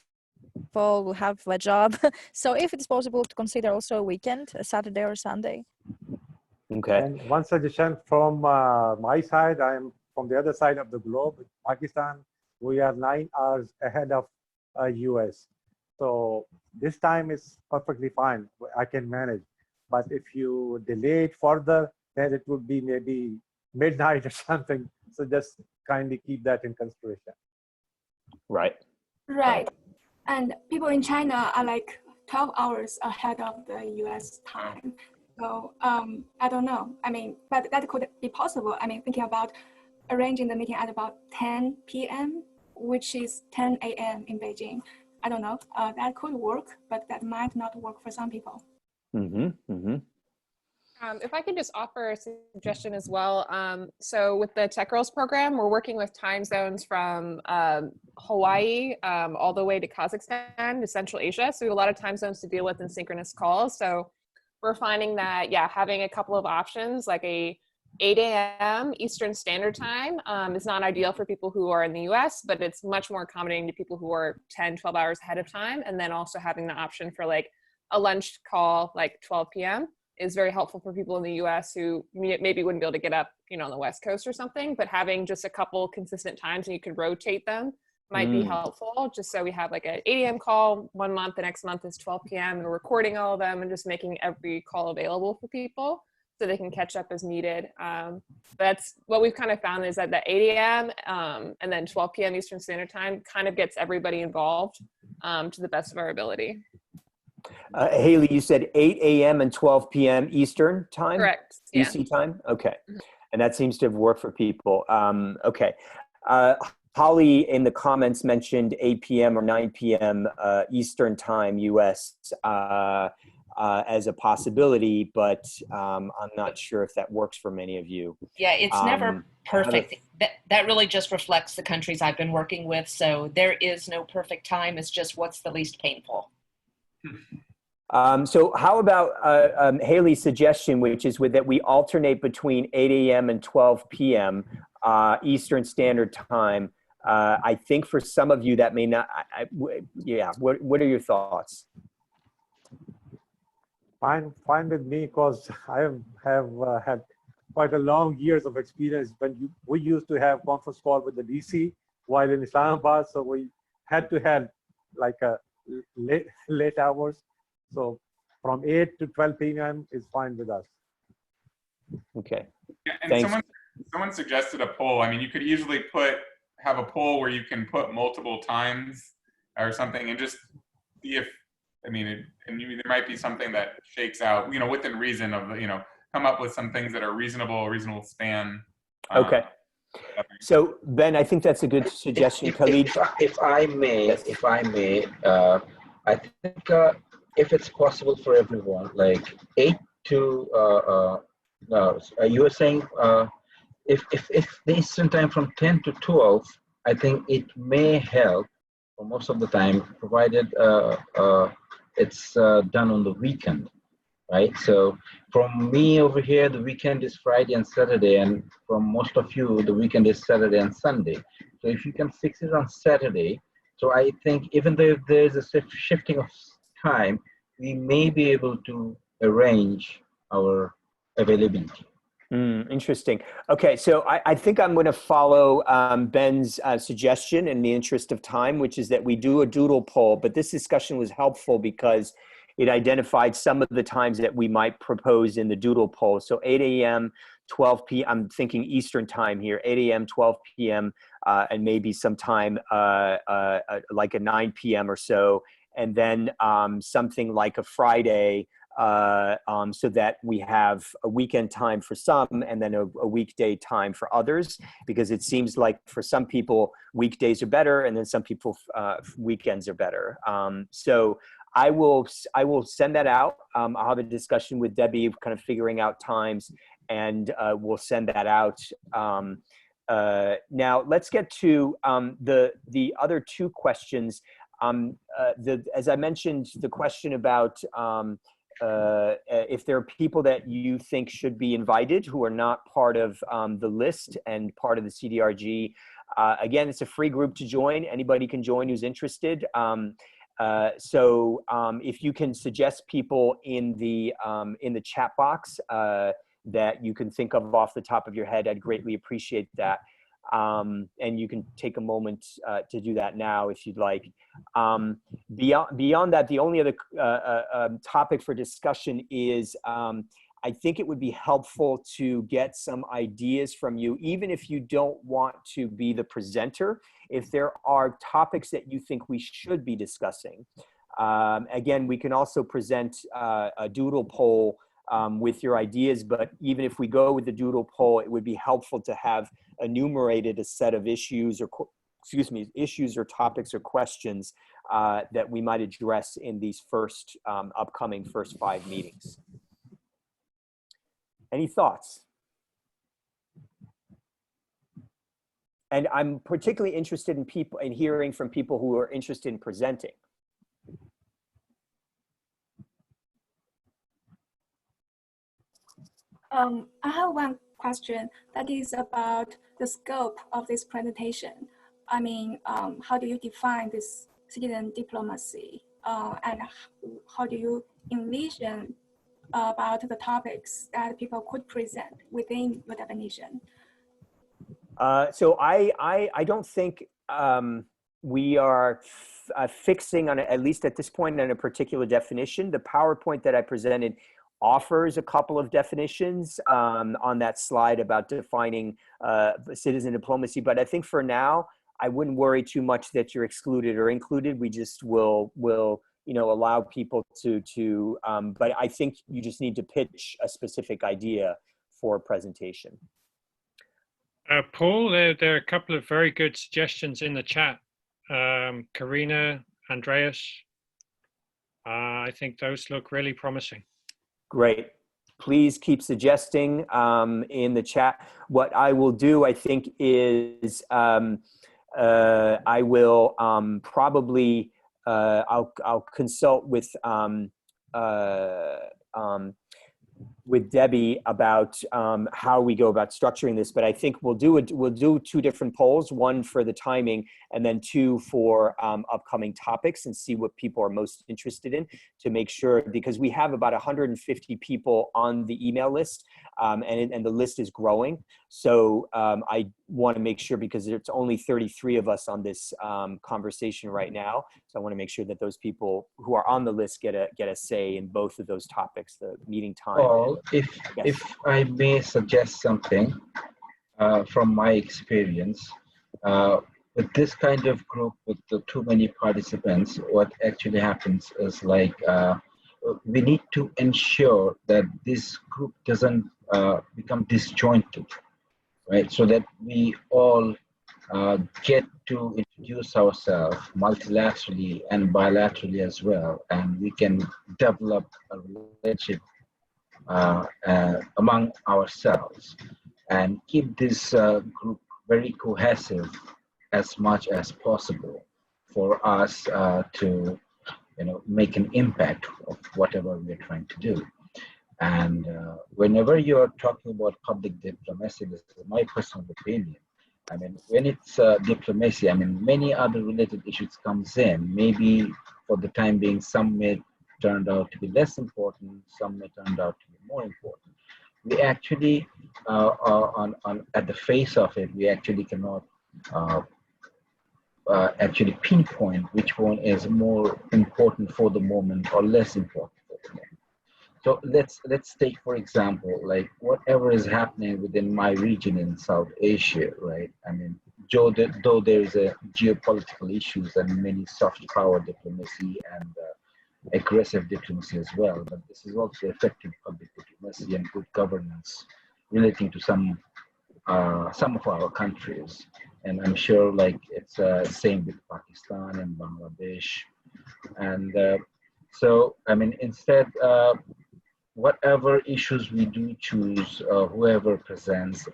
fall, will have a job. So if it's possible to consider also a weekend, a Saturday or Sunday. Okay. And one suggestion from my side, I'm from the other side of the globe, Pakistan. We are 9 hours ahead of US. So this time is perfectly fine. I can manage. But if you delay it further, then it would be maybe midnight or something. So just kindly keep that in consideration. Right. Right. And people in China are like 12 hours ahead of the US time. So I don't know. I mean, but that could be possible. I mean, thinking about arranging the meeting at about 10 p.m., which is 10 a.m. in Beijing. I don't know. That could work, but that might not work for some people. If I could just offer a suggestion as well. So with the Tech Girls program, we're working with time zones from Hawaii all the way to Kazakhstan to Central Asia. So we have a lot of time zones to deal with in synchronous calls. So we're finding that, having a couple of options like a 8 a.m. Eastern Standard Time is not ideal for people who are in the US, but it's much more accommodating to people who are 10, 12 hours ahead of time. And then also having the option for like a lunch call, like 12 p.m. is very helpful for people in the US who maybe wouldn't be able to get up, on the West Coast or something, but having just a couple consistent times and you could rotate them might be helpful. Just so we have like an 8 a.m. call 1 month, the next month is 12 p.m. and we're recording all of them and just making every call available for people so they can catch up as needed. That's what we've kind of found is that the 8 a.m. And then 12 p.m. Eastern Standard Time kind of gets everybody involved to the best of our ability. Haley, you said 8 a.m. and 12 p.m. Eastern time? Correct. DC time? Okay. And that seems to have worked for people. Okay. Holly in the comments mentioned 8 p.m. or 9 p.m. Eastern time, US. as a possibility, but I'm not sure if that works for many of you. Yeah, it's never perfect. That really just reflects the countries I've been working with. So there is no perfect time. It's just what's the least painful. So how about Haley's suggestion, which is that we alternate between 8 a.m. and 12 p.m. Eastern Standard Time. I think for some of you that may not, yeah, what are your thoughts? Fine with me, because I have had quite a long years of experience when we used to have conference call with the DC while in Islamabad, so we had to have like a late hours. So from 8 to 12 p.m. is fine with us. Okay. Yeah, and someone suggested a poll. I mean, you could easily have a poll where you can put multiple times or something and just see if, I mean, there might be something that shakes out, you know, within reason of, you know, come up with some things that are reasonable span. Okay. So Ben, I think that's a good suggestion. Khalid? If I may, I think if it's possible for everyone, like 8 to, you were saying if the Eastern time from 10 to 12, I think it may help for most of the time, provided it's done on the weekend, right? So from me over here, the weekend is Friday and Saturday, and from most of you, the weekend is Saturday and Sunday. So if you can fix it on Saturday, so I think even though there's a shifting of time, we may be able to arrange our availability. Interesting. Okay, so I think I'm going to follow Ben's suggestion in the interest of time, which is that we do a doodle poll. But this discussion was helpful because it identified some of the times that we might propose in the doodle poll. So 8 a.m., 12 p.m., I'm thinking Eastern time here, 8 a.m., 12 p.m., and maybe sometime like a 9 p.m. or so. And then something like a Friday, so that we have a weekend time for some and then a weekday time for others, because it seems like for some people weekdays are better and then some people weekends are better. So I will send that out. I'll have a discussion with Debbie kind of figuring out times, and we'll send that out. Now let's get to the other two questions. As I mentioned, the question about if there are people that you think should be invited who are not part of the list and part of the CDRG. Again, it's a free group to join. Anybody can join who's interested. So if you can suggest people in the chat box that you can think of off the top of your head, I'd greatly appreciate that. And you can take a moment to do that now if you'd like. Beyond that, the only other topic for discussion is I think it would be helpful to get some ideas from you, even if you don't want to be the presenter, if there are topics that you think we should be discussing. Again, we can also present a doodle poll with your ideas, but even if we go with the doodle poll, it would be helpful to have enumerated a set of issues or, issues or topics or questions that we might address in these upcoming first 5 meetings. Any thoughts? And I'm particularly interested in hearing from people who are interested in presenting. I have one question that is about the scope of this presentation. I mean, how do you define this citizen diplomacy? And how do you envision about the topics that people could present within your definition? So I don't think we are fixing on, at least at this point, on a particular definition. The PowerPoint that I presented offers a couple of definitions on that slide about defining citizen diplomacy. But I think for now, I wouldn't worry too much that you're excluded or included. We just will allow people to but I think you just need to pitch a specific idea for a presentation. Paul, there are a couple of very good suggestions in the chat. Karina, Andreas. I think those look really promising. Great. Please keep suggesting in the chat. What I will do, I think, is I will probably I'll consult with Debbie about how we go about structuring this, but I think we'll do two different polls, one for the timing and then two for upcoming topics, and see what people are most interested in, to make sure, because we have about 150 people on the email list, and the list is growing. So I want to make sure, because it's only 33 of us on this conversation right now, so I want to make sure that those people who are on the list get a say in both of those topics, the meeting time. Paul, if I may suggest something from my experience, with this kind of group with too many participants, what actually happens is like we need to ensure that this group doesn't become disjointed, right? So that we all get to introduce ourselves multilaterally and bilaterally as well, and we can develop a relationship among ourselves and keep this group very cohesive as much as possible for us to make an impact of whatever we're trying to do. And whenever you're talking about public diplomacy, this is my personal opinion. I mean, when it's diplomacy, I mean, many other related issues comes in. Maybe for the time being, some may turn out to be less important, some may turn out to be more important. We actually, at the face of it, we actually cannot actually pinpoint which one is more important for the moment or less important for the moment. So let's take, for example, like whatever is happening within my region in South Asia, right? I mean, though there is a geopolitical issues and many soft power diplomacy and aggressive diplomacy as well, but this is also effective public diplomacy and good governance relating to some of our countries. And I'm sure like it's same with Pakistan and Bangladesh. And so, I mean, instead, whatever issues we do choose, whoever presents,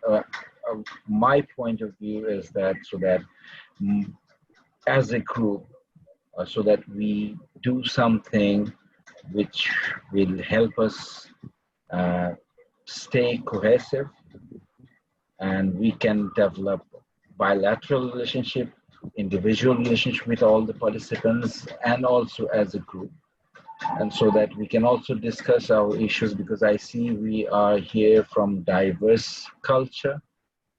my point of view is that so that as a group, so that we do something which will help us stay cohesive, and we can develop bilateral relationship, individual relationship with all the participants, and also as a group. And so that we can also discuss our issues, because I see we are here from diverse culture,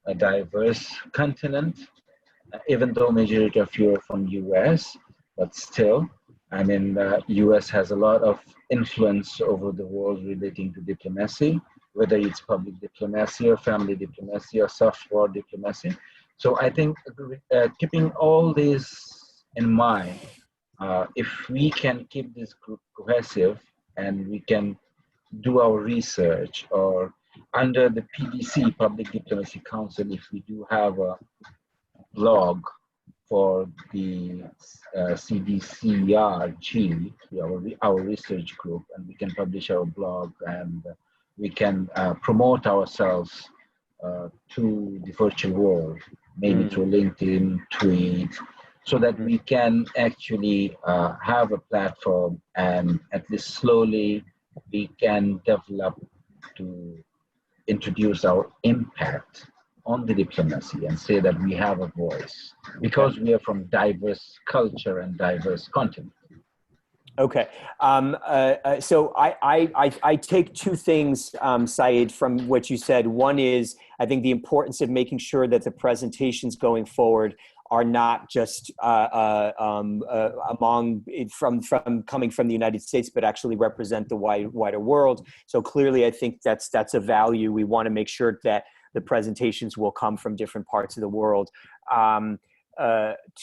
a diverse continent, even though majority of you are from US, but still, I mean, US has a lot of influence over the world relating to diplomacy, whether it's public diplomacy or family diplomacy or soft power diplomacy. So I think keeping all this in mind, if we can keep this group cohesive and we can do our research, or under the PDC, Public Diplomacy Council, if we do have a blog for the CDCRG, our research group, and we can publish our blog and we can promote ourselves to the virtual world, maybe through LinkedIn, tweet, so that we can actually have a platform, and at least slowly we can develop to introduce our impact on the diplomacy and say that we have a voice, because we are from diverse culture and diverse continent. Okay, so I take two things, Saeed, from what you said. One is, I think, the importance of making sure that the presentations going forward are not just coming from the United States, but actually represent the wider world. So clearly, I think that's a value. We want to make sure that the presentations will come from different parts of the world.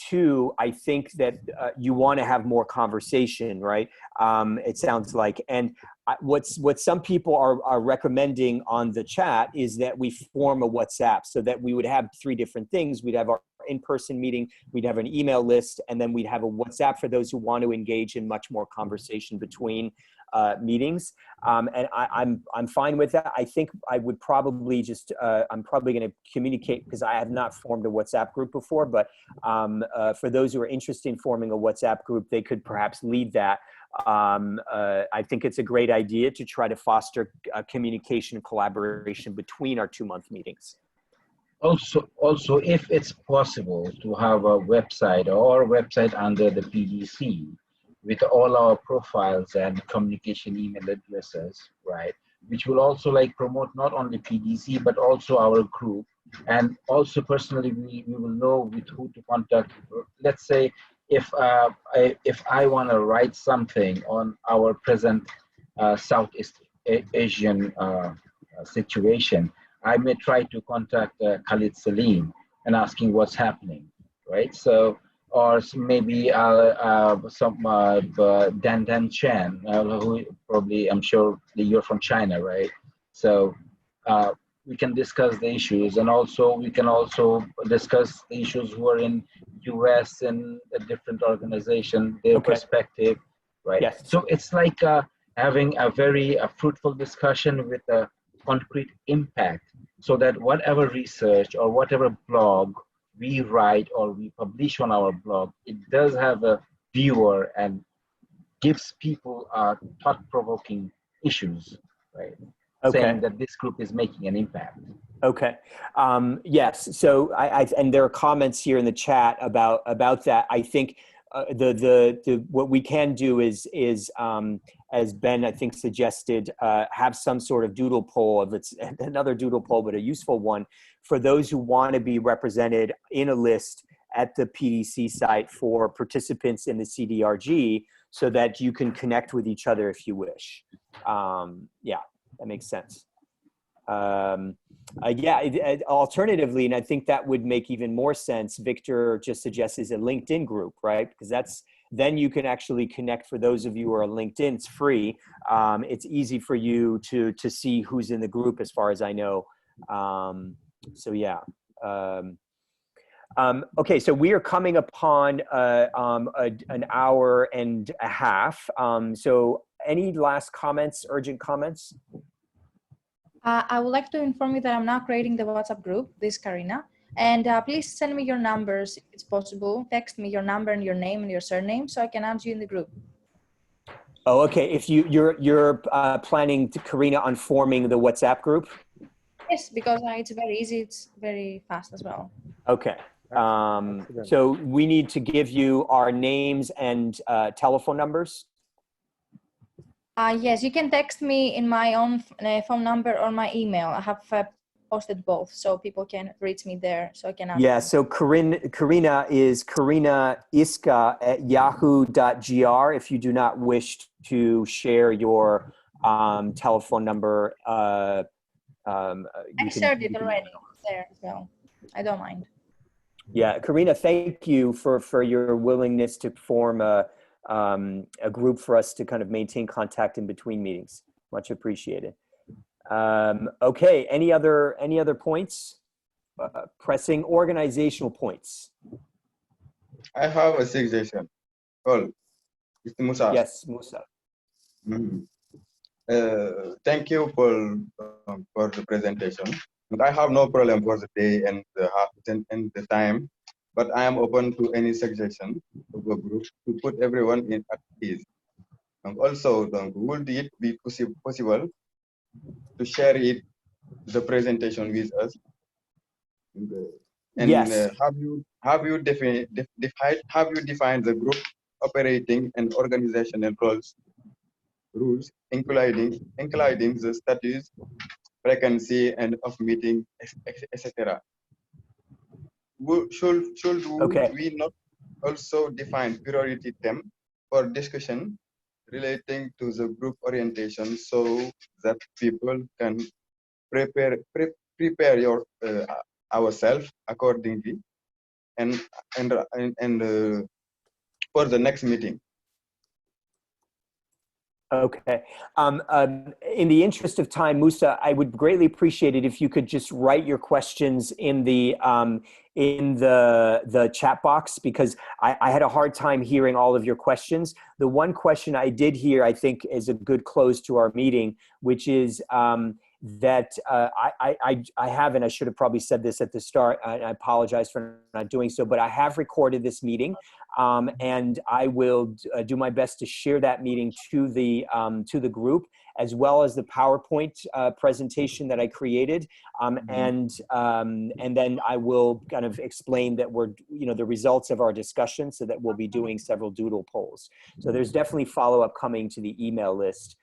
Two, I think that you want to have more conversation, right? It sounds like, and what some people are recommending on the chat is that we form a WhatsApp, so that we would have three different things. We'd have our in-person meeting, we'd have an email list, and then we'd have a WhatsApp for those who want to engage in much more conversation between meetings. And I'm fine with that. I think I would probably just, I'm probably going to communicate, because I have not formed a WhatsApp group before, but for those who are interested in forming a WhatsApp group, they could perhaps lead that. I think it's a great idea to try to foster communication and collaboration between our 2-month meetings. Also, if it's possible to have a website or a website under the PDC with all our profiles and communication email addresses, right? Which will also like promote not only PDC, but also our group. And also personally, we will know with who to contact. Let's say if I want to write something on our present Southeast Asian situation, I may try to contact Khalid Salim and asking what's happening, right? So, or maybe some Dan Chen, who probably, I'm sure you're from China, right? So we can discuss the issues, and also we can also discuss the issues who are in US and a different organization, their perspective, right? Yes. So it's like having a very fruitful discussion with a concrete impact, so that whatever research or whatever blog we write or we publish on our blog, it does have a viewer and gives people thought-provoking issues, right? Okay. Saying that this group is making an impact. Okay. Yes. So and there are comments here in the chat about that. I think what we can do is as Ben I think suggested, have some sort of doodle poll. Of it's another doodle poll, but a useful one for those who want to be represented in a list at the PDC site for participants in the CDRG, so that you can connect with each other if you wish. Yeah, that makes sense. Alternatively, and I think that would make even more sense, Victor just suggests, is a LinkedIn group, right? Because then you can actually connect. For those of you who are on LinkedIn, it's free. It's easy for you to see who's in the group, as far as I know. So yeah. Okay, so we are coming upon an hour and a half. So any last comments, urgent comments? I would like to inform you that I'm now creating the WhatsApp group, this Karina, and please send me your numbers if it's possible. Text me your number and your name and your surname so I can add you in the group. Oh, okay. If you're planning to, Karina, on forming the WhatsApp group? Yes, because it's very easy. It's very fast as well. Okay. So we need to give you our names and telephone numbers? Yes, you can text me in my own phone number or my email. I have posted both, so people can reach me there, so I can answer. Yeah, so Karina is karina.iska@yahoo.gr. If you do not wish to share your telephone number, I shared it already there as well. I don't mind. Yeah, Karina, thank you for your willingness to form a group for us to kind of maintain contact in between meetings. Much appreciated. Okay, any other points? Pressing organizational points. I have a suggestion. Well, Mr. Musa. Yes, Musa. Thank you for the presentation. I have no problem for the day and the time, but I am open to any suggestion of a group to put everyone in at ease. And also, would it be possible to share the presentation with us? And yes. Have you defined the group operating and organizational rules, including the status, frequency, and of meeting, etc. Should we not also define priority theme for discussion relating to the group orientation, so that people can prepare ourselves accordingly and for the next meeting? Okay. In the interest of time, Musa, I would greatly appreciate it if you could just write your questions in the in the chat box, because I had a hard time hearing all of your questions. The one question I did hear, I think, is a good close to our meeting, which is that I have, and I should have probably said this at the start, I apologize for not doing so, but I have recorded this meeting, and I will do my best to share that meeting to the group, as well as the PowerPoint presentation that I created, and then I will kind of explain that we're, the results of our discussion, so that we'll be doing several doodle polls. So there's definitely follow-up coming to the email list.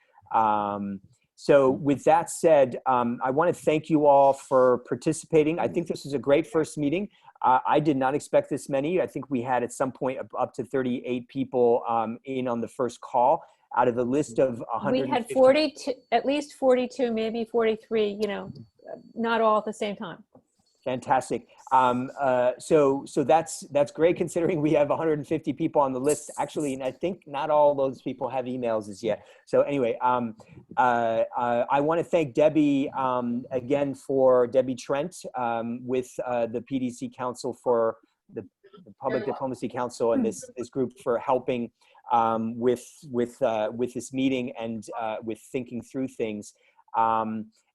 So with that said, I want to thank you all for participating. I think this was a great first meeting. I did not expect this many. I think we had at some point up to 38 people in on the first call out of the list of 150. We had 42, at least 42, maybe 43, not all at the same time. Fantastic. So that's great, considering we have 150 people on the list. Actually, and I think not all those people have emails as yet. So anyway, I want to thank Debbie again, for Debbie Trent with the PDC Council, for the Public Diplomacy Council, and this group for helping with this meeting and with thinking through things.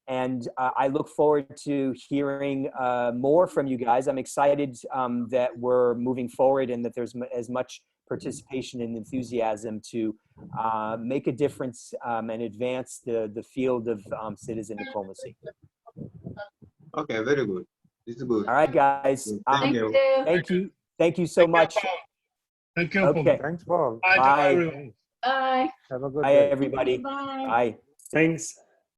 And I look forward to hearing more from you guys. I'm excited that we're moving forward and that there's as much participation and enthusiasm to make a difference and advance the field of citizen diplomacy. Okay, very good. This is good. All right, guys. Thank you. Thank you so much. Thank you. Okay. Thanks, Paul. Bye. Bye. Everyone. Bye. Have a good Bye, day. everybody. Bye. Bye. Thanks.